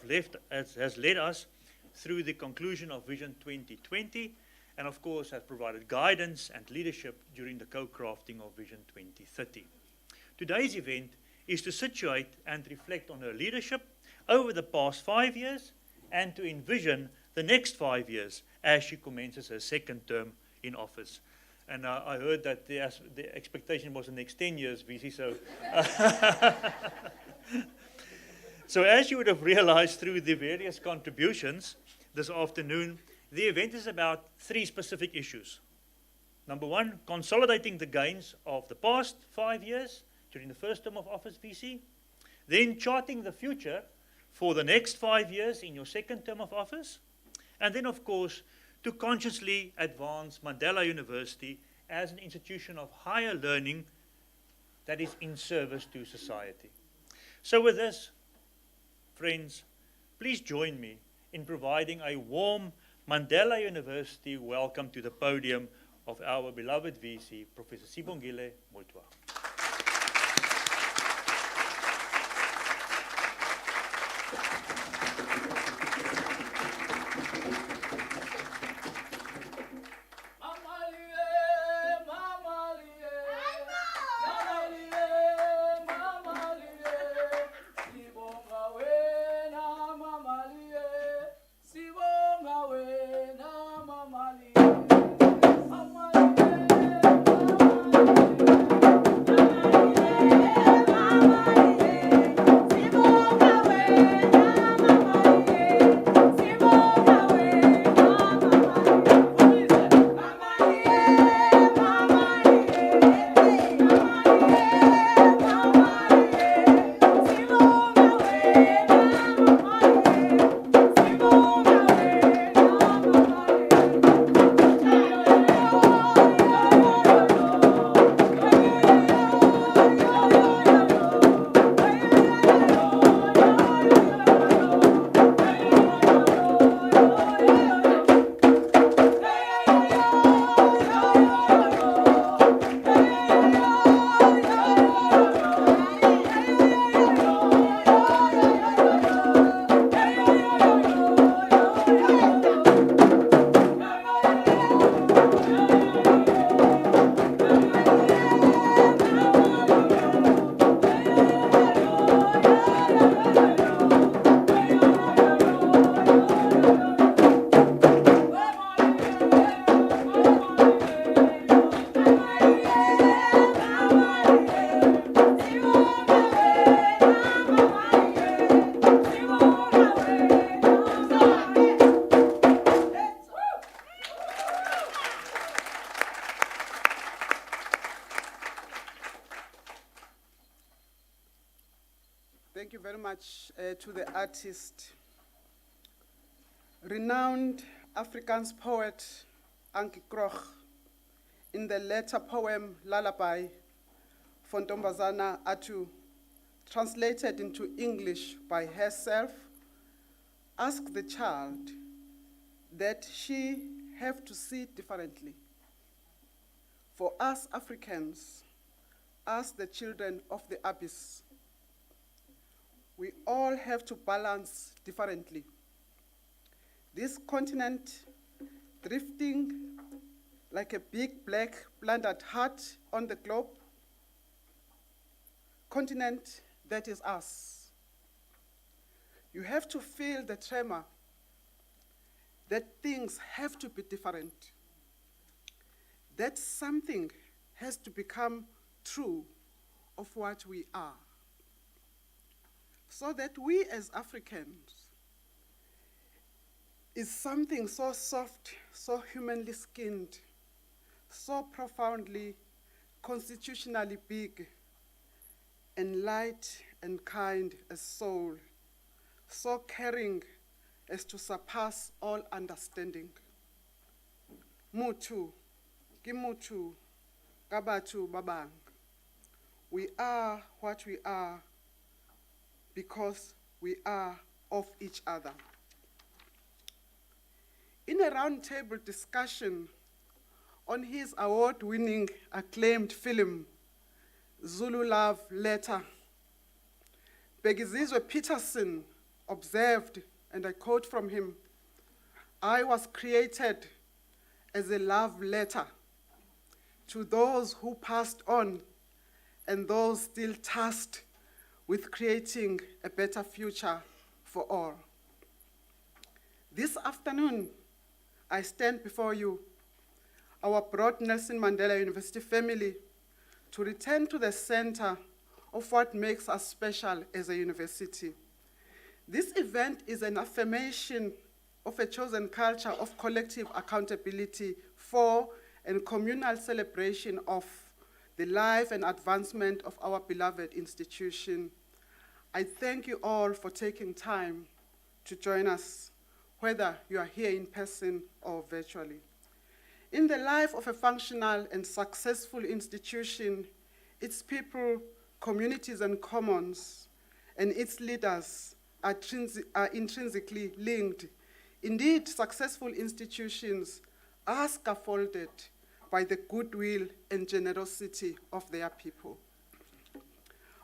has led us through the conclusion of Vision 2020, and of course has provided guidance and leadership during the co-crafting of Vision 2030. Today's event is to situate and reflect on her leadership over the past 5 years and to envision the next 5 years as she commences her second term in office. And I heard that the expectation was the next 10 years, VC, so... So as you would have realized through the various contributions this afternoon, the event is about 3 specific issues. Number 1, consolidating the gains of the past 5 years during the first term of office, VC. Then charting the future for the next 5 years in your second term of office. And then, of course, to consciously advance Mandela University as an institution of higher learning that is in service to society. So with this, friends, please join me in providing a warm Mandela University welcome to the podium of our beloved VC, Professor Sibongile Muthwa. Thank you very much to the artist. Renowned Afrikaans poet Ankie Krog, in the later poem Lullaby for Ntombazana Atu, translated into English by herself, asked the child that she have to see differently. For us Africans, as the children of the abyss, we all have to balance differently. This continent drifting like a big black plundered heart on the globe, continent that is us. You have to feel the tremor that things have to be different, that something has to become true of what we are, so that we as Africans is something so soft, so humanly skinned, so profoundly constitutionally big, and light and kind as soul, so caring as to surpass all understanding. Mutu, Kimutu, Kabatu Babang. We are what we are because we are of each other. In a roundtable discussion on his award-winning acclaimed film, Zulu Love Letter, Bhekizizwe Peterson observed, and I quote from him, "I was created as a love letter to those who passed on and those still tasked with creating a better future for all." This afternoon, I stand before you, our broad Nelson Mandela University family, to return to the center of what makes us special as a university. This event is an affirmation of a chosen culture of collective accountability for and communal celebration of the life and advancement of our beloved institution. I thank you all for taking time to join us. whether you are here in person or virtually. In the life of a functional and successful institution, its people, communities, and commons, and its leaders are intrinsically linked. Indeed, successful institutions are scaffolded by the goodwill and generosity of their people.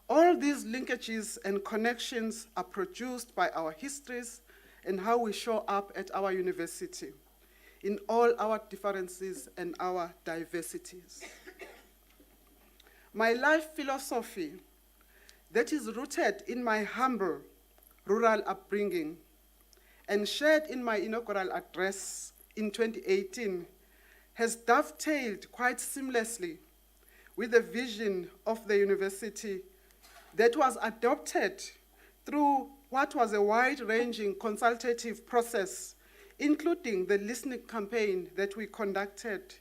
All these linkages and connections are produced by our histories and how we show up at our university, in all our differences and our diversities. My life philosophy that is rooted in my humble rural upbringing and shared in my inaugural address in 2018 has dovetailed quite seamlessly with the vision of the university that was adopted through what was a wide-ranging consultative process, including the listening campaign that we conducted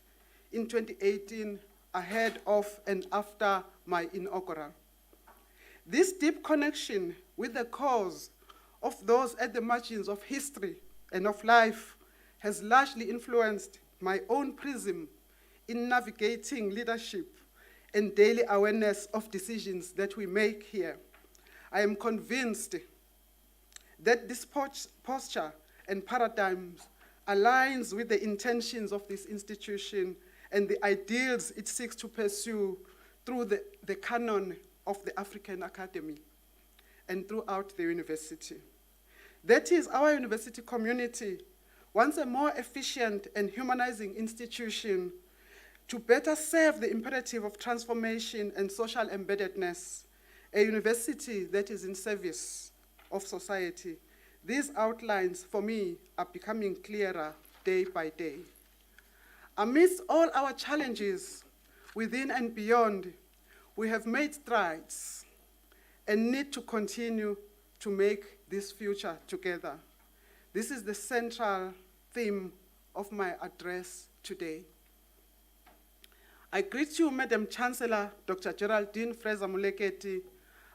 in 2018 ahead of and after my inaugural. This deep connection with the cause of those at the margins of history and of life has largely influenced my own prism in navigating leadership and daily awareness of decisions that we make here. I am convinced that this posture and paradigms aligns with the intentions of this institution and the ideals it seeks to pursue through the canon of the African Academy and throughout the university. That is, our university community wants a more efficient and humanizing institution to better serve the imperative of transformation and social embeddedness, a university that is in service of society. These outlines, for me, are becoming clearer day by day. Amidst all our challenges, within and beyond, we have made strides and need to continue to make this future together. This is the central theme of my address today. I greet you, Madam Chancellor, Dr. Geraldine Fraser-Muleketi,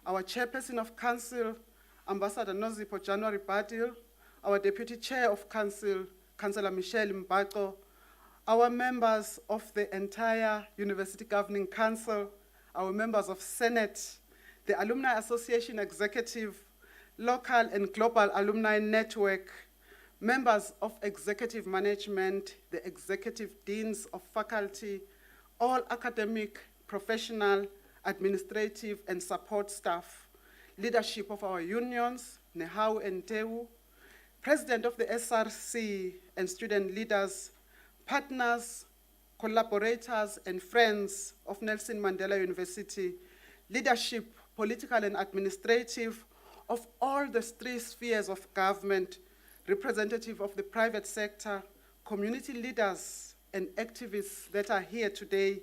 our Chairperson of Council, Ambassador Nozipho January Badil, our Deputy Chair of Council, Councillor Michelle Mbako, our members of the entire University Governing Council, our members of Senate, the Alumni Association Executive, local and global alumni network, members of executive management, the executive deans of faculty, all academic, professional, administrative, and support staff, leadership of our unions, Nehau and Tewu, president of the SRC and student leaders, partners, collaborators, and friends of Nelson Mandela University, leadership, political and administrative, of all the three spheres of government, representative of the private sector, community leaders, and activists that are here today,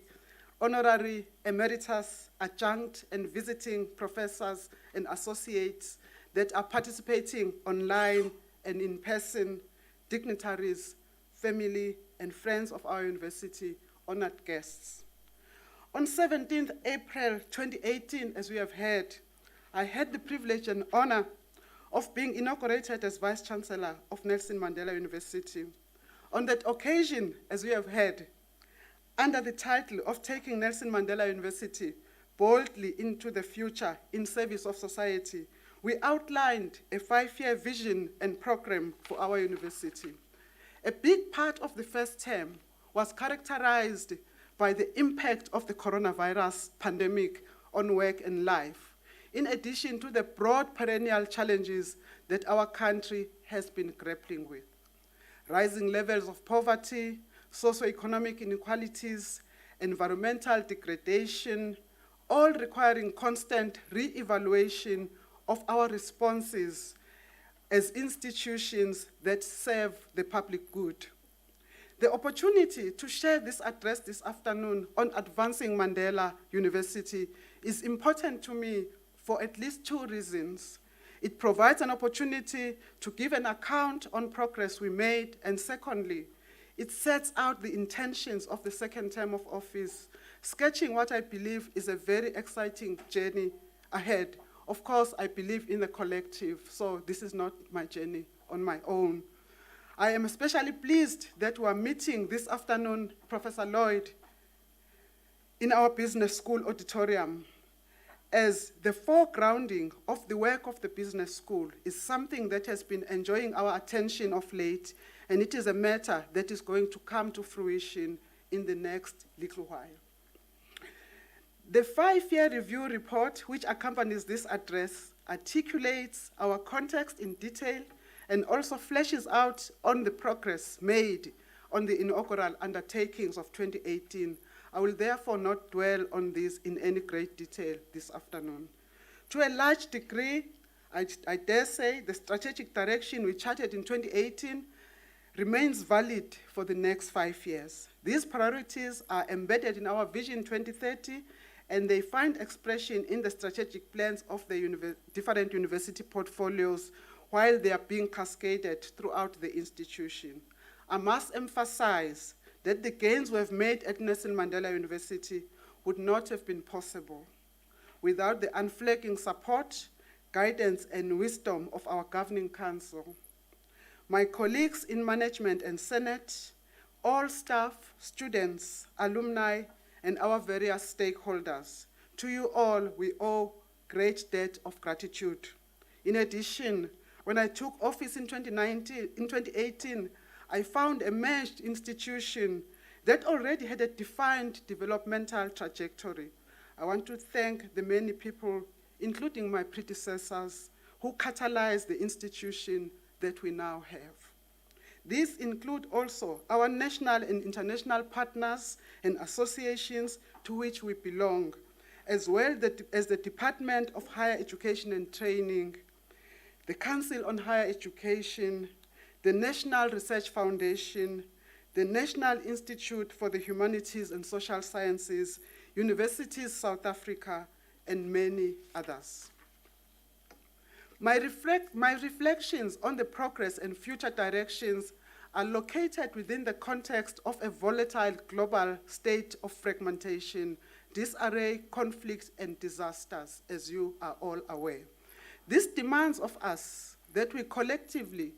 honorary, emeritus, adjunct, and visiting professors and associates that are participating online and in person, dignitaries, family, and friends of our university, honored guests. On 17th April 2018, as we have heard, I had the privilege and honor of being inaugurated as Vice-Chancellor of Nelson Mandela University. On that occasion, as we have heard, under the title of Taking Nelson Mandela University Boldly into the Future in Service of Society, we outlined a 5-year vision and program for our university. A big part of the first term was characterized by the impact of the coronavirus pandemic on work and life, in addition to the broad perennial challenges that our country has been grappling with. Rising levels of poverty, socioeconomic inequalities, environmental degradation, all requiring constant re-evaluation of our responses as institutions that serve the public good. The opportunity to share this address this afternoon on advancing Mandela University is important to me for at least 2 reasons. It provides an opportunity to give an account on progress we made, and secondly, it sets out the intentions of the second term of office, sketching what I believe is a very exciting journey ahead. Of course, I believe in the collective, so this is not my journey on my own. I am especially pleased that we are meeting this afternoon, Professor Lloyd, in our business school auditorium, as the foregrounding of the work of the business school is something that has been enjoying our attention of late, and it is a matter that is going to come to fruition in the next little while. The 5-year review report, which accompanies this address, articulates our context in detail and also fleshes out on the progress made on the inaugural undertakings of 2018. I will therefore not dwell on this in any great detail this afternoon. To a large degree, I dare say the strategic direction we charted in 2018 remains valid for the next 5 years. These priorities are embedded in our Vision 2030, and they find expression in the strategic plans of the different university portfolios while they are being cascaded throughout the institution. I must emphasize that the gains we have made at Nelson Mandela University would not have been possible without the unflagging support, guidance, and wisdom of our governing council. My colleagues in management and Senate, all staff, students, alumni, and our various stakeholders. To you all, we owe great debt of gratitude. In addition, when I took office in 2018, I found a merged institution that already had a defined developmental trajectory. I want to thank the many people, including my predecessors, who catalyzed the institution that we now have. These include also our national and international partners and associations to which we belong, as well as the Department of Higher Education and Training, the Council on Higher Education, the National Research Foundation, the National Institute for the Humanities and Social Sciences, Universities South Africa, and many others. My reflections on the progress and future directions are located within the context of a volatile global state of fragmentation, disarray, conflict, and disasters, as you are all aware. This demands of us that we collectively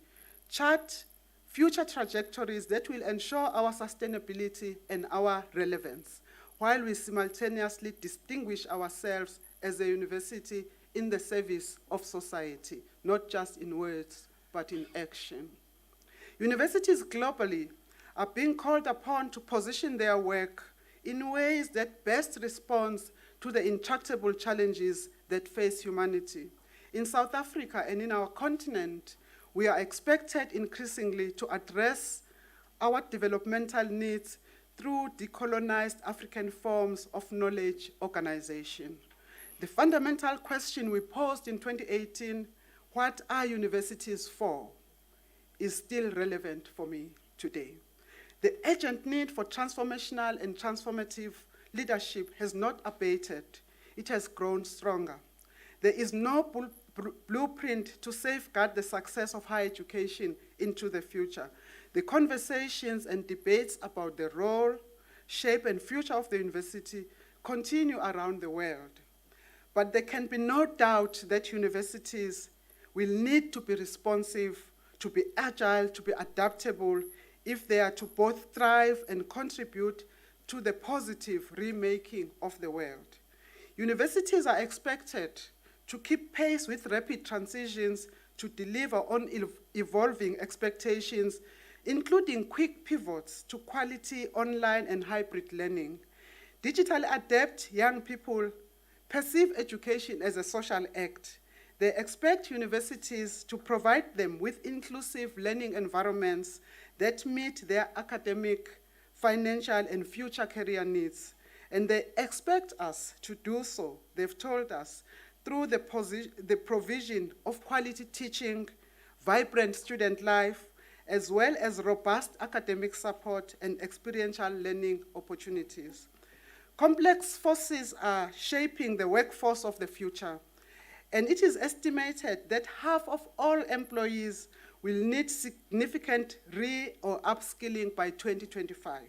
chart future trajectories that will ensure our sustainability and our relevance, while we simultaneously distinguish ourselves as a university in the service of society, not just in words, but in action. Universities globally are being called upon to position their work in ways that best respond to the intractable challenges that face humanity. In South Africa and in our continent, we are expected increasingly to address our developmental needs through decolonized African forms of knowledge organization. The fundamental question we posed in 2018, what are universities for, is still relevant for me today. The urgent need for transformational and transformative leadership has not abated. It has grown stronger. There is no blueprint to safeguard the success of higher education into the future. The conversations and debates about the role, shape, and future of the university continue around the world. But there can be no doubt that universities will need to be responsive, to be agile, to be adaptable, if they are to both thrive and contribute to the positive remaking of the world. Universities are expected to keep pace with rapid transitions, to deliver on evolving expectations, including quick pivots to quality online and hybrid learning. Digitally adept young people perceive education as a social act. They expect universities to provide them with inclusive learning environments that meet their academic, financial, and future career needs. And they expect us to do so, they've told us, through the provision of quality teaching, vibrant student life, as well as robust academic support and experiential learning opportunities. Complex forces are shaping the workforce of the future, and it is estimated that half of all employees will need significant or upskilling by 2025.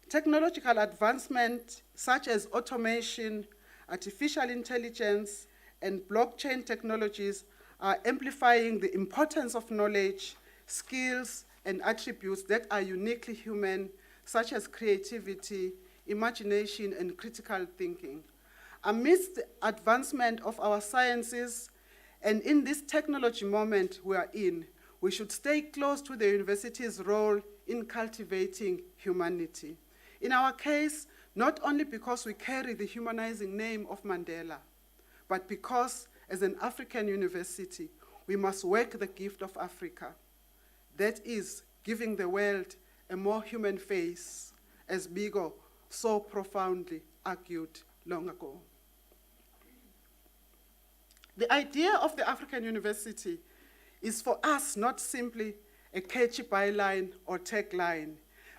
Technological advancement such as automation, artificial intelligence, and blockchain technologies are amplifying the importance of knowledge, skills, and attributes that are uniquely human, such as creativity, imagination, and critical thinking. Amidst the advancement of our sciences, and in this technology moment we are in, we should stay close to the university's role in cultivating humanity. In our case, not only because we carry the humanizing name of Mandela, but because as an African university, we must work the gift of Africa. That is, giving the world a more human face, as Biko so profoundly argued long ago. The idea of the African university is for us not simply a catchy byline or tagline,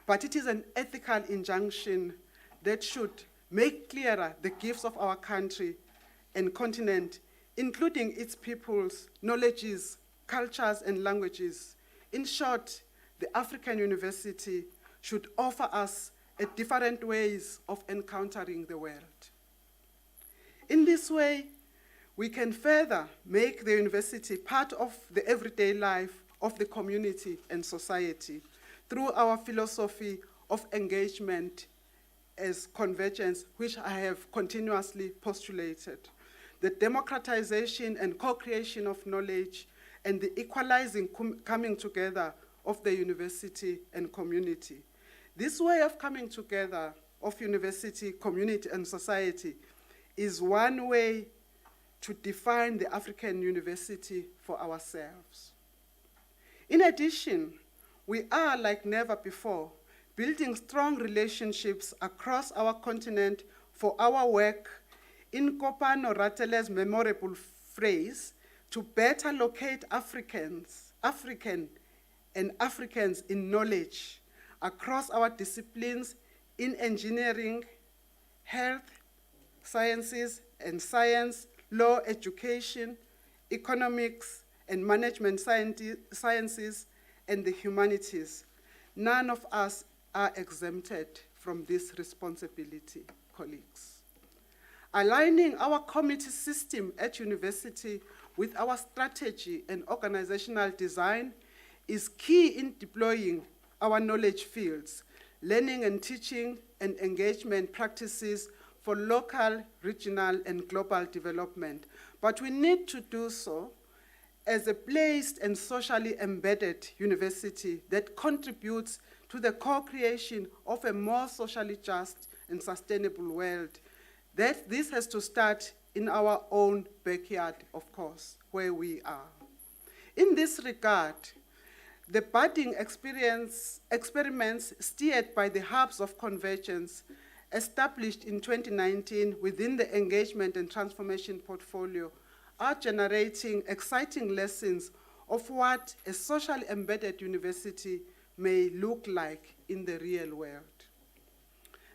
but it is an ethical injunction that should make clearer the gifts of our country and continent, including its peoples, knowledges, cultures, and languages. In short, the African university should offer us different ways of encountering the world. In this way, we can further make the university part of the everyday life of the community and society through our philosophy of engagement as convergence, which I have continuously postulated, the democratization and co-creation of knowledge, and the equalizing coming together of the university and community. This way of coming together of university, community, and society is one way to define the African university for ourselves. In addition, we are, like never before, building strong relationships across our continent for our work, in Kopano Ratele's memorable phrase, to better locate African and Africans in knowledge across our disciplines in engineering, health, sciences and science, law, education, economics, and management sciences, and the humanities. None of us are exempted from this responsibility, colleagues. Aligning our committee system at university with our strategy and organizational design is key in deploying our knowledge fields, learning and teaching, and engagement practices for local, regional, and global development. But we need to do so as a placed and socially embedded university that contributes to the co-creation of a more socially just and sustainable world. That this has to start in our own backyard, of course, where we are. In this regard, the budding experiments steered by the hubs of convergence established in 2019 within the engagement and transformation portfolio are generating exciting lessons of what a socially embedded university may look like in the real world.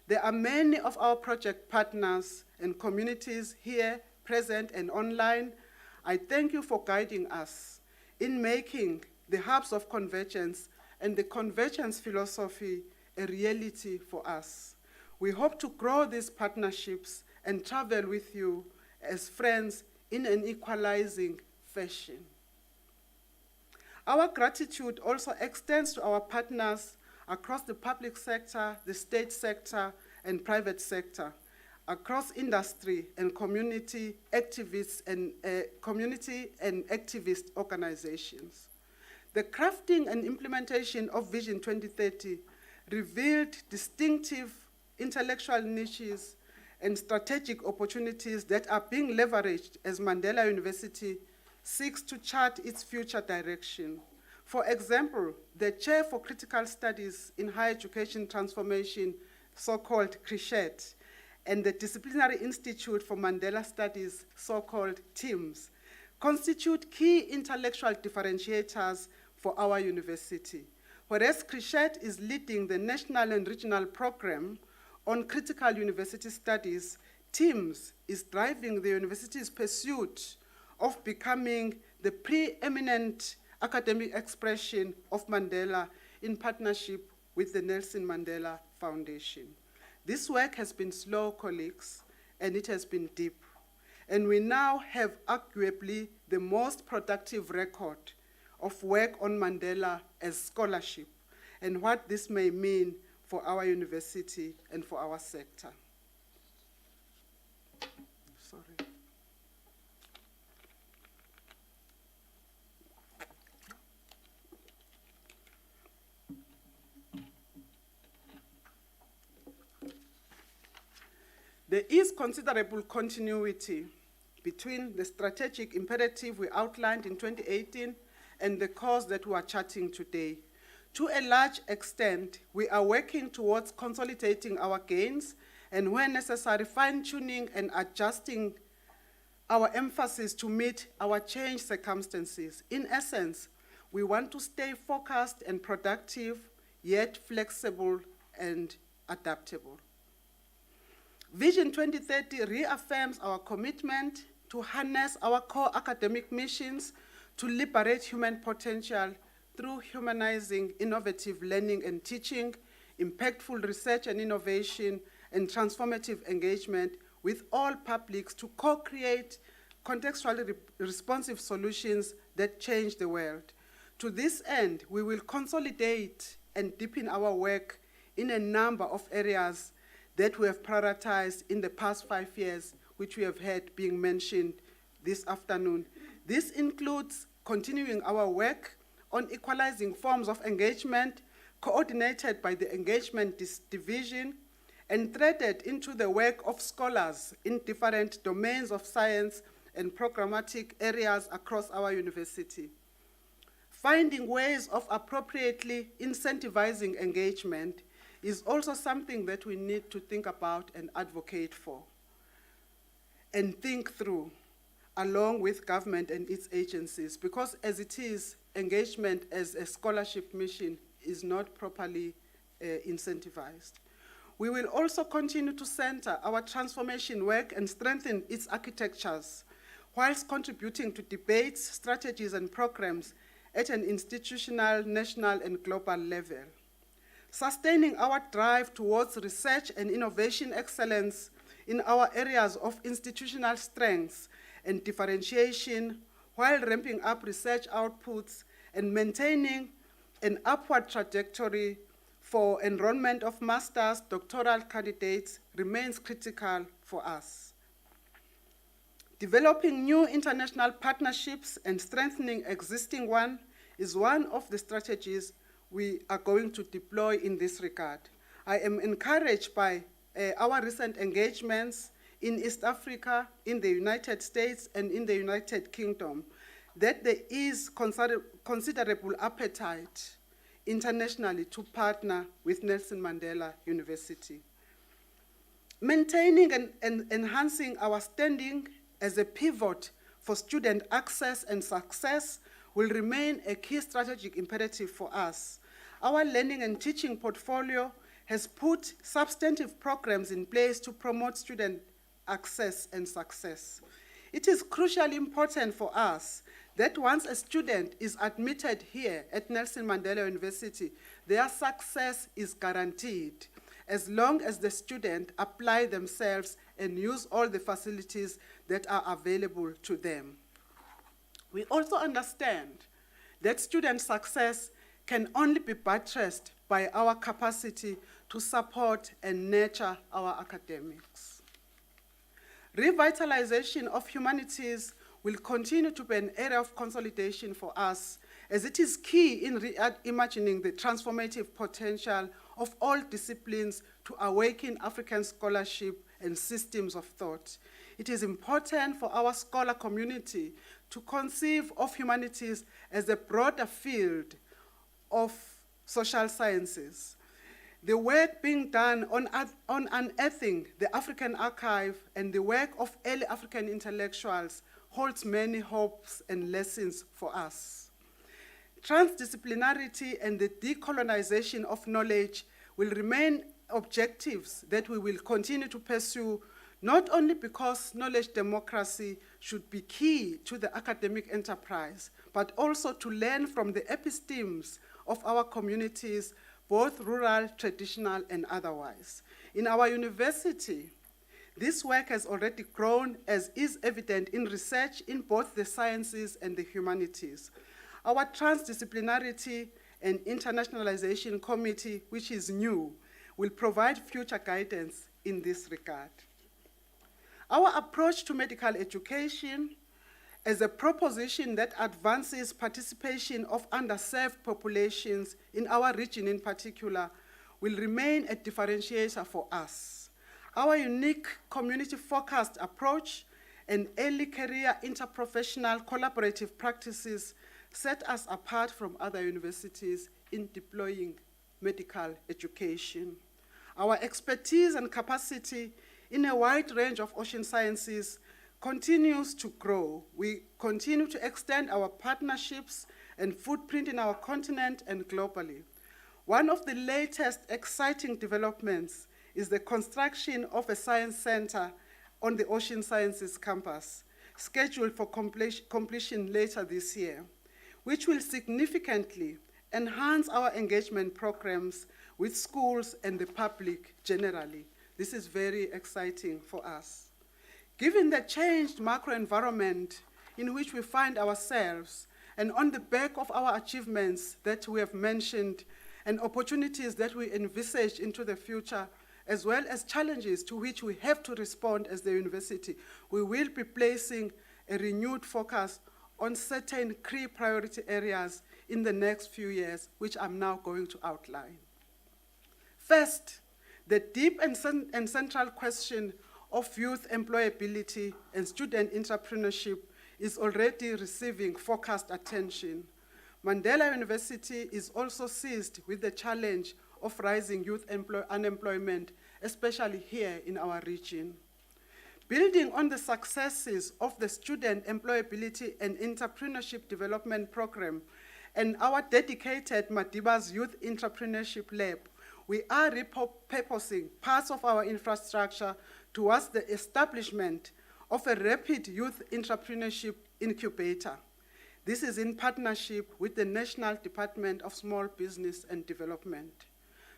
There are many of our project partners and communities here, present and online. I thank you for guiding us in making the hubs of convergence and the convergence philosophy a reality for us. We hope to grow these partnerships and travel with you as friends in an equalizing fashion. Our gratitude also extends to our partners across the public sector, the state sector, and private sector, across industry and community activists and activist organizations. The crafting and implementation of Vision 2030 revealed distinctive intellectual niches and strategic opportunities that are being leveraged as Mandela University seeks to chart its future direction. For example, the Chair for Critical Studies in Higher Education Transformation, so-called CRISHET, and the Disciplinary Institute for Mandela Studies, so-called TIMS, constitute key intellectual differentiators for our university. Whereas CRISHET is leading the national and regional program on critical university studies, TIMS is driving the university's pursuit of becoming the preeminent academic expression of Mandela in partnership with the Nelson Mandela Foundation. This work has been slow, colleagues, and it has been deep. And we now have arguably the most productive record of work on Mandela as scholarship and what this may mean for our university and for our sector. Sorry. There is considerable continuity between the strategic imperative we outlined in 2018 and the course that we are charting today. To a large extent, we are working towards consolidating our gains and, where necessary, fine-tuning and adjusting our emphasis to meet our changed circumstances. In essence, we want to stay focused and productive, yet flexible and adaptable. Vision 2030 reaffirms our commitment to harness our core academic missions to liberate human potential through humanizing innovative learning and teaching, impactful research and innovation, and transformative engagement with all publics to co-create contextually responsive solutions that change the world. To this end, we will consolidate and deepen our work in a number of areas that we have prioritized in the past 5 years, which we have heard being mentioned this afternoon. This includes continuing our work on equalizing forms of engagement, coordinated by the Engagement Division, and threaded into the work of scholars in different domains of science and programmatic areas across our university. Finding ways of appropriately incentivizing engagement is also something that we need to think about and advocate for and think through along with government and its agencies, because as it is, engagement as a scholarship mission is not properly incentivized. We will also continue to center our transformation work and strengthen its architectures, whilst contributing to debates, strategies, and programs at an institutional, national, and global level. Sustaining our drive towards research and innovation excellence in our areas of institutional strengths and differentiation, while ramping up research outputs and maintaining an upward trajectory for enrollment of master's, doctoral candidates remains critical for us. Developing new international partnerships and strengthening existing ones is one of the strategies we are going to deploy in this regard. I am encouraged by our recent engagements in East Africa, in the United States, and in the United Kingdom, that there is considerable appetite internationally to partner with Nelson Mandela University. Maintaining and enhancing our standing as a pivot for student access and success will remain a key strategic imperative for us. Our learning and teaching portfolio has put substantive programs in place to promote student access and success. It is crucially important for us that once a student is admitted here at Nelson Mandela University, their success is guaranteed, as long as the student apply themselves and use all the facilities that are available to them. We also understand that student success can only be buttressed by our capacity to support and nurture our academics. Revitalization of humanities will continue to be an area of consolidation for us, as it is key in reimagining the transformative potential of all disciplines to awaken African scholarship and systems of thought. It is important for our scholar community to conceive of humanities as a broader field of social sciences. The work being done on unearthing the African archive and the work of early African intellectuals holds many hopes and lessons for us. Transdisciplinarity and the decolonization of knowledge will remain objectives that we will continue to pursue, not only because knowledge democracy should be key to the academic enterprise, but also to learn from the epistemes of our communities, both rural, traditional, and otherwise. In our university, this work has already grown, as is evident in research in both the sciences and the humanities. Our Transdisciplinarity and Internationalization Committee, which is new, will provide future guidance in this regard. Our approach to medical education as a proposition that advances participation of underserved populations in our region in particular will remain a differentiator for us. Our unique community-focused approach and early career interprofessional collaborative practices set us apart from other universities in deploying medical education. Our expertise and capacity in a wide range of ocean sciences continues to grow. We continue to extend our partnerships and footprint in our continent and globally. One of the latest exciting developments is the construction of a science center on the Ocean Sciences campus, scheduled for completion later this year, which will significantly enhance our engagement programs with schools and the public generally. This is very exciting for us. Given the changed macro environment in which we find ourselves, and on the back of our achievements that we have mentioned, and opportunities that we envisage into the future, as well as challenges to which we have to respond as the university, we will be placing a renewed focus on certain key priority areas in the next few years, which I'm now going to outline. First, the deep and central question of youth employability and student entrepreneurship is already receiving focused attention. Mandela University is also seized with the challenge of rising youth unemployment, especially here in our region. Building on the successes of the Student Employability and Entrepreneurship Development Program and our dedicated Madiba's Youth Entrepreneurship Lab, we are repurposing parts of our infrastructure towards the establishment of a rapid youth entrepreneurship incubator. This is in partnership with the National Department of Small Business and Development.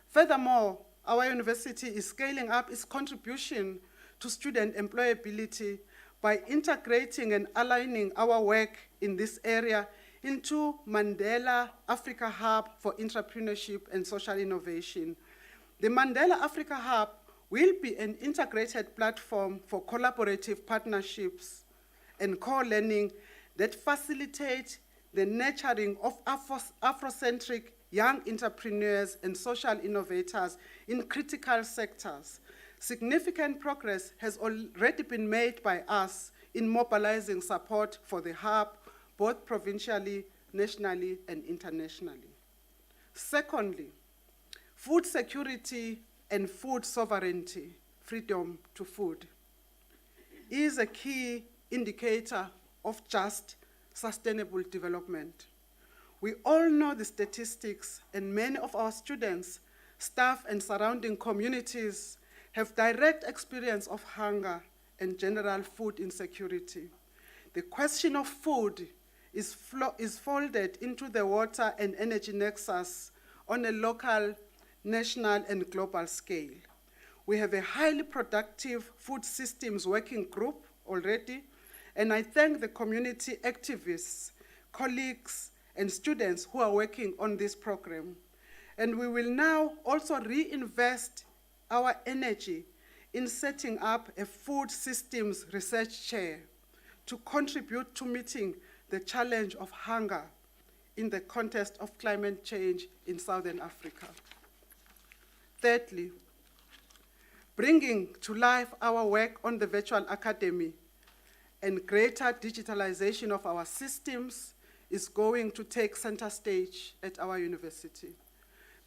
Furthermore, our university is scaling up its contribution to student employability by integrating and aligning our work in this area into Mandela Africa Hub for Entrepreneurship and Social Innovation. The Mandela Africa Hub will be an integrated platform for collaborative partnerships and co-learning that facilitate the nurturing of Afrocentric young entrepreneurs and social innovators in critical sectors. Significant progress has already been made by us in mobilizing support for the hub, both provincially, nationally, and internationally. Secondly, food security and food sovereignty, freedom to food, is a key indicator of just, sustainable development. We all know the statistics, and many of our students, staff, and surrounding communities have direct experience of hunger and general food insecurity. The question of food is folded into the water and energy nexus on a local, national, and global scale. We have a highly productive food systems working group already, and I thank the community activists, colleagues, and students who are working on this program. And we will now also reinvest our energy in setting up a food systems research chair to contribute to meeting the challenge of hunger in the context of climate change in Southern Africa. Thirdly, bringing to life our work on the virtual academy and greater digitalization of our systems is going to take center stage at our university.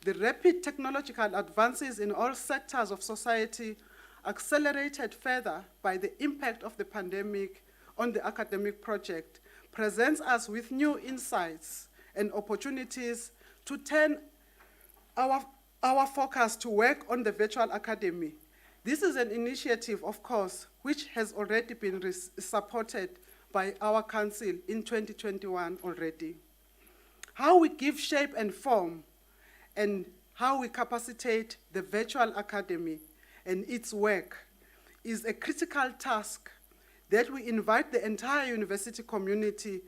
The rapid technological advances in all sectors of society, accelerated further by the impact of the pandemic on the academic project, presents us with new insights and opportunities to turn our focus to work on the virtual academy. This is an initiative, of course, which has already been supported by our council in 2021 already. How we give shape and form and how we capacitate the virtual academy and its work is a critical task that we invite the entire university community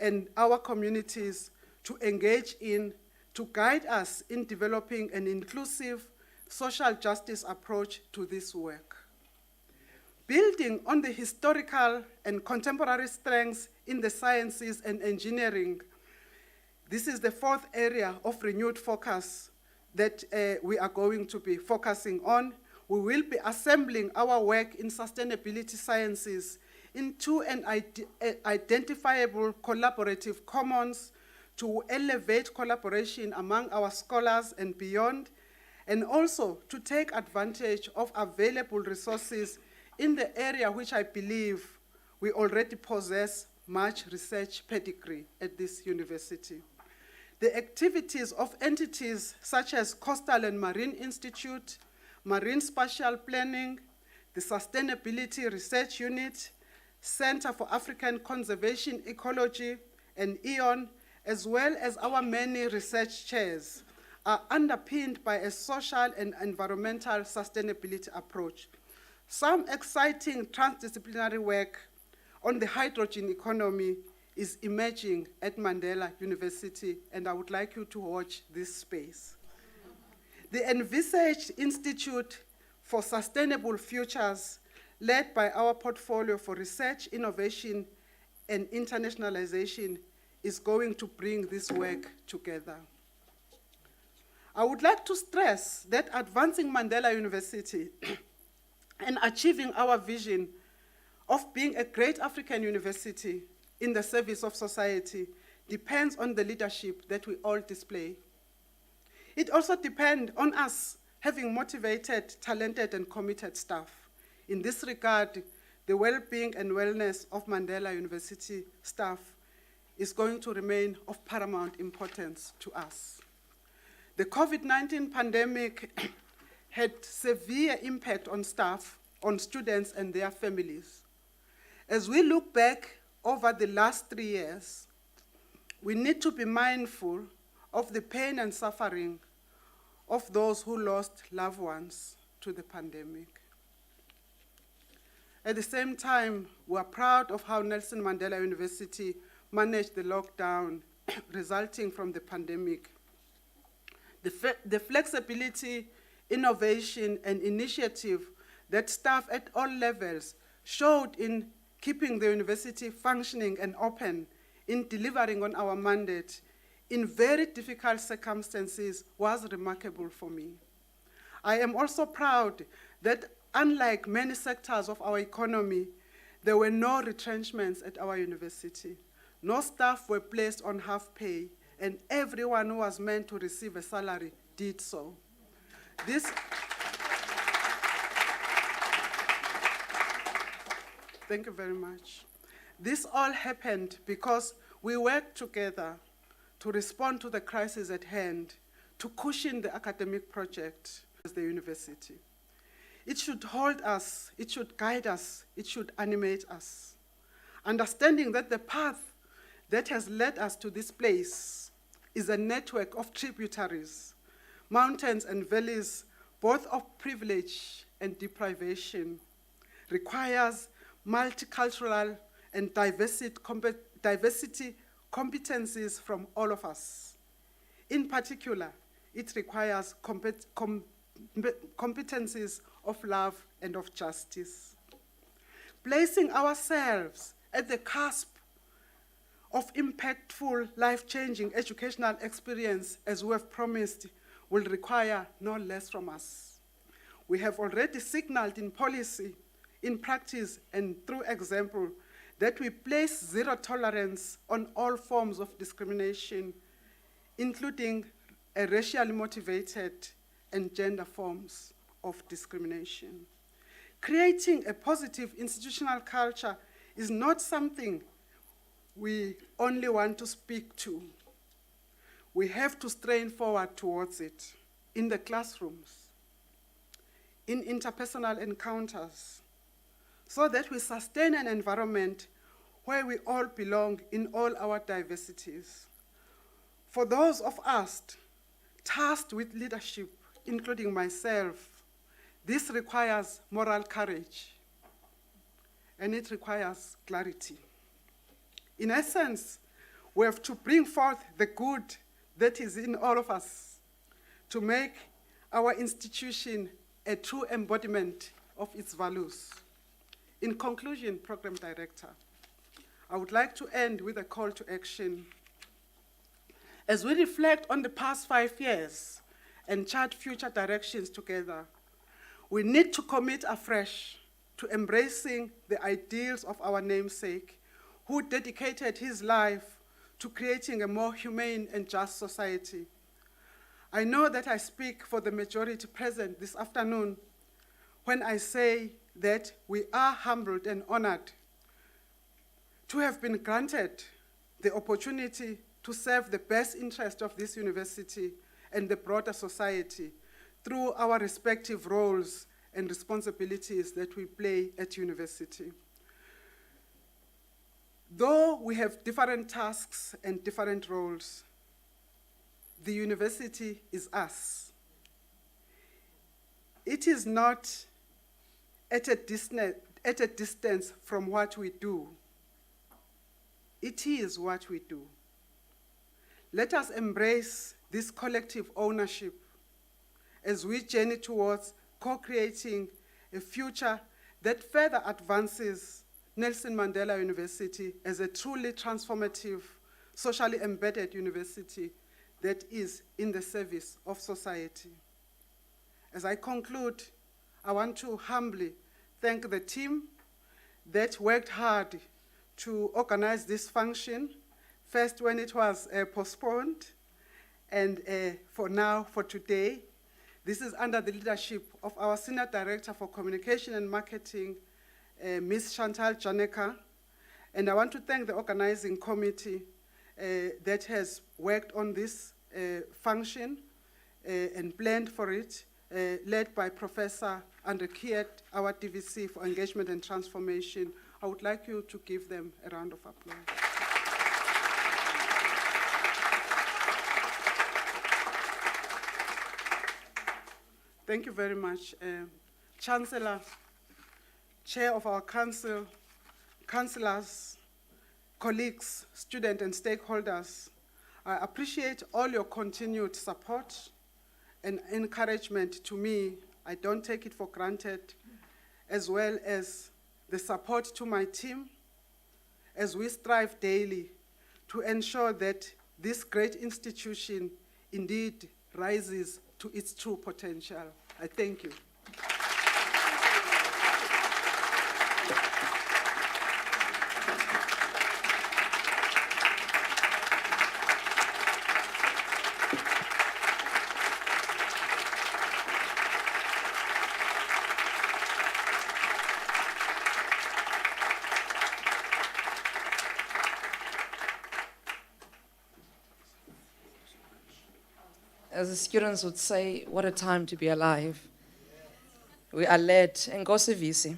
and our communities to engage in, to guide us in developing an inclusive social justice approach to this work. Building on the historical and contemporary strengths in the sciences and engineering, this is the fourth area of renewed focus that we are going to be focusing on. We will be assembling our work in sustainability sciences into an identifiable collaborative commons to elevate collaboration among our scholars and beyond, and also to take advantage of available resources in the area which I believe we already possess much research pedigree at this university. The activities of entities such as Coastal and Marine Institute, Marine Spatial Planning, the Sustainability Research Unit, Center for African Conservation Ecology, and EON, as well as our many research chairs, are underpinned by a social and environmental sustainability approach. Some exciting transdisciplinary work on the hydrogen economy is emerging at Mandela University, and I would like you to watch this space. The envisaged Institute for Sustainable Futures, led by our portfolio for research, innovation, and internationalization, is going to bring this work together. I would like to stress that advancing Mandela University and achieving our vision of being a great African university in the service of society depends on the leadership that we all display. It also depends on us having motivated, talented, and committed staff. In this regard, the well-being and wellness of Mandela University staff is going to remain of paramount importance to us. The COVID-19 pandemic had severe impact on staff, on students, and their families. As we look back over the last 3 years, we need to be mindful of the pain and suffering of those who lost loved ones to the pandemic. At the same time, we are proud of how Nelson Mandela University managed the lockdown resulting from the pandemic. The flexibility, innovation, and initiative that staff at all levels showed in keeping the university functioning and open, in delivering on our mandate in very difficult circumstances was remarkable for me. I am also proud that unlike many sectors of our economy, there were no retrenchments at our university. No staff were placed on half pay, and everyone who was meant to receive a salary did so. Thank you very much. This all happened because we worked together to respond to the crisis at hand, to cushion the academic project as the university. It should hold us, it should guide us, it should animate us. Understanding that the path that has led us to this place is a network of tributaries, mountains and valleys, both of privilege and deprivation, requires multicultural and diversity competencies from all of us. In particular, it requires competencies of love and of justice. Placing ourselves at the cusp of impactful, life-changing educational experience, as we have promised, will require no less from us. We have already signaled in policy, in practice, and through example, that we place zero tolerance on all forms of discrimination, including a racially motivated and gender forms of discrimination. Creating a positive institutional culture is not something we only want to speak to. We have to strain forward towards it in the classrooms, in interpersonal encounters, so that we sustain an environment where we all belong in all our diversities. For those of us tasked with leadership, including myself, this requires moral courage, and it requires clarity. In essence, We have to bring forth the good that is in all of us to make our institution a true embodiment of its values. In conclusion, Program Director, I would like to end with a call to action. As we reflect on the past 5 years and chart future directions together, we need to commit afresh to embracing the ideals of our namesake, who dedicated his life to creating a more humane and just society. I know that I speak for the majority present this afternoon when I say that we are humbled and honored to have been granted the opportunity to serve the best interest of this university and the broader society through our respective roles and responsibilities that we play at university. Though we have different tasks and different roles, the university is us. It is not at a distance from what we do. It is what we do. Let us embrace this collective ownership as we journey towards co-creating a future that further advances Nelson Mandela University as a truly transformative, socially embedded university that is in the service of society. As I conclude, I want to humbly thank the team that worked hard to organize this function, first when it was postponed, and for now, for today. This is under the leadership of our Senior Director for Communication and Marketing, Ms. Chantal Janeka. And I want to thank the organizing committee that has worked on this function and planned for it, led by Professor Andre Kiet, our DVC for Engagement and Transformation. I would like you to give them a round of applause. Thank you very much. Chancellor, Chair of our Council, councillors, colleagues, students, and stakeholders, I appreciate all your continued support and encouragement to me. I don't take it for granted, as well as the support to my team as we strive daily to ensure that this great institution indeed rises to its true potential. I thank you. As the students would say, what a time to be alive. We are led, Nkosi Visi.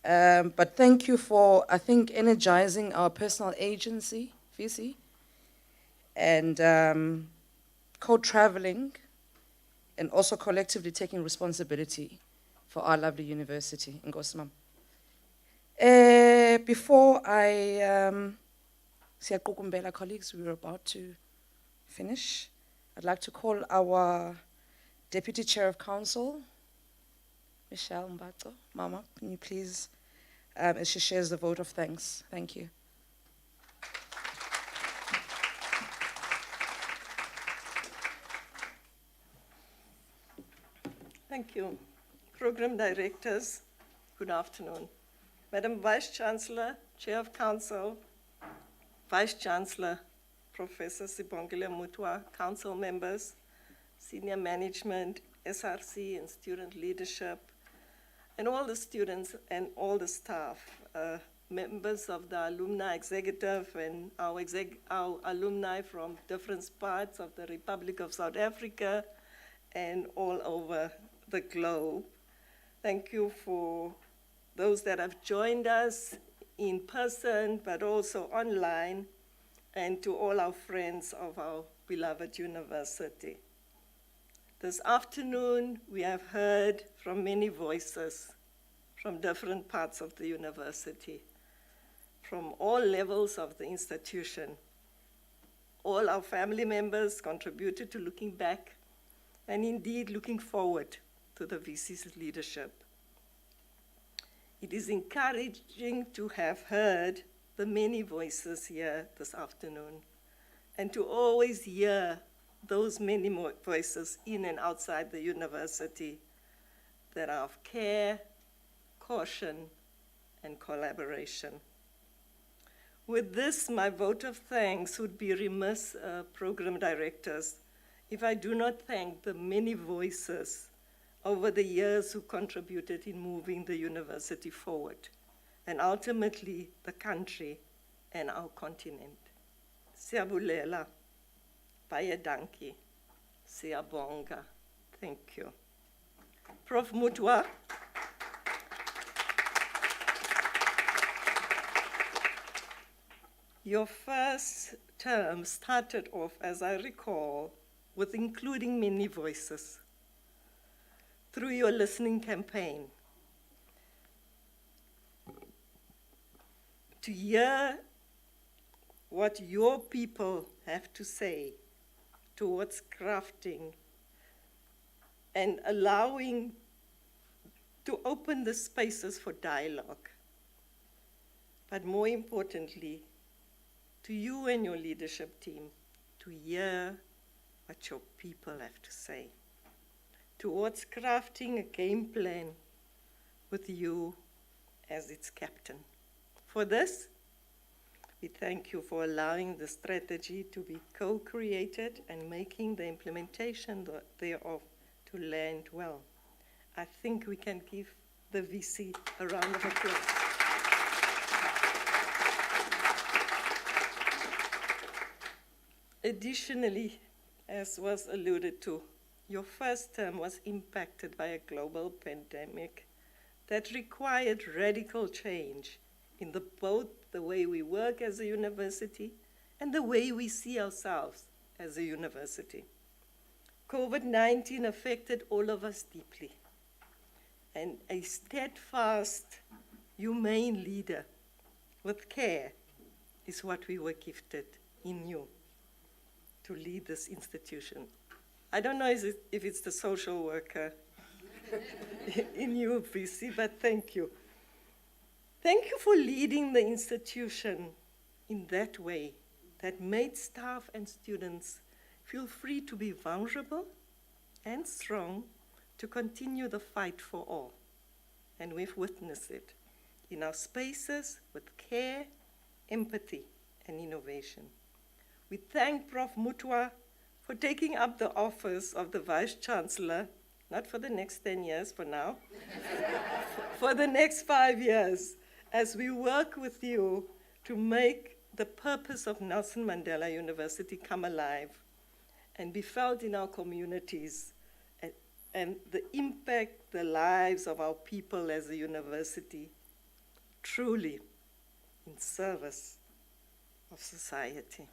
But thank you for, I think, energizing our personal agency, Visi, and co-traveling, and also collectively taking responsibility for our lovely university, Nkosi Mama. Before I, siyaqukumbela colleagues, we were about to finish. I'd like to call our Deputy Chair of Council, Michelle Mbato. Mama, can you please, as she shares the vote of thanks. Thank you. Thank you. Program Directors, good afternoon. Madam Vice-Chancellor, Chair of Council, Vice-Chancellor, Professor Sibongile Muthwa, Council members, Senior Management, SRC and Student Leadership, and all the students and all the staff, members of the Alumni Executive and our alumni from different parts of the Republic of South Africa and all over the globe. Thank you for those that have joined us in person, but also online, and to all our friends of our beloved university. This afternoon, we have heard from many voices from different parts of the university. from all levels of the institution. All our family members contributed to looking back and indeed looking forward to the VC's leadership. It is encouraging to have heard the many voices here this afternoon and to always hear those many more voices in and outside the university that are of care, caution, and collaboration. With this, my vote of thanks would be remiss, program directors, if I do not thank the many voices over the years who contributed in moving the university forward, and ultimately the country and our continent. Siyabulela, baie dankie, siyabonga, thank you. Prof. Muthwa, your first term started off, as I recall, with including many voices through your listening campaign. To hear what your people have to say towards crafting and allowing to open the spaces for dialogue. But more importantly, to you and your leadership team, to hear what your people have to say, towards crafting a game plan with you as its captain. For this, we thank you for allowing the strategy to be co-created and making the implementation thereof to land well. I think we can give the VC a round of applause. Additionally, as was alluded to, your first term was impacted by a global pandemic that required radical change in both the way we work as a university and the way we see ourselves as a university. COVID-19 affected all of us deeply, and a steadfast, humane leader with care is what we were gifted in you to lead this institution. I don't know if it's the social worker in you, VC, but thank you. Thank you for leading the institution in that way that made staff and students feel free to be vulnerable and strong to continue the fight for all. And we've witnessed it in our spaces with care, empathy, and innovation. We thank Prof. Muthwa for taking up the office of the Vice-Chancellor, not for the next 10 years for now, for the next 5 years, as we work with you to make the purpose of Nelson Mandela University come alive and be felt in our communities, and the impact the lives of our people as a university truly in service of society.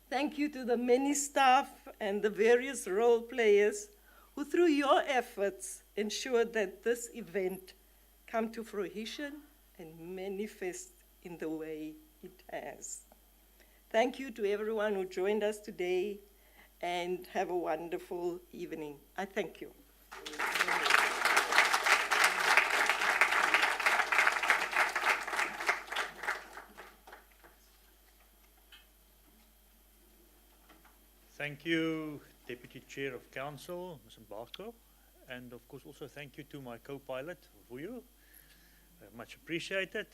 Thank you to the many staff and the various role players who, through your efforts, ensured that this event come to fruition and manifest in the way it has. Thank you to everyone who joined us today, and have a wonderful evening. I thank you. Thank you, Deputy Chair of Council, Ms. Mbako, and of course also thank you to my co-pilot, Vuyo. Much appreciated.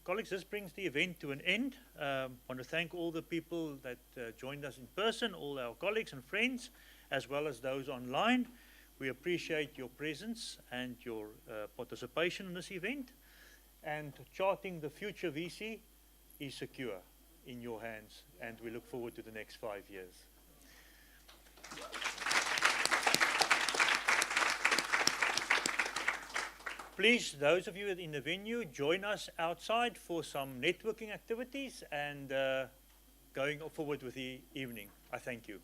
Colleagues, this brings the event to an end. I want to thank all the people that joined us in person, all our colleagues and friends, as well as those online. We appreciate your presence and your participation in this event. And charting the future VC is secure in your hands, and we look forward to the next 5 years. Please, those of you in the venue, join us outside for some networking activities and going forward with the evening. I thank you.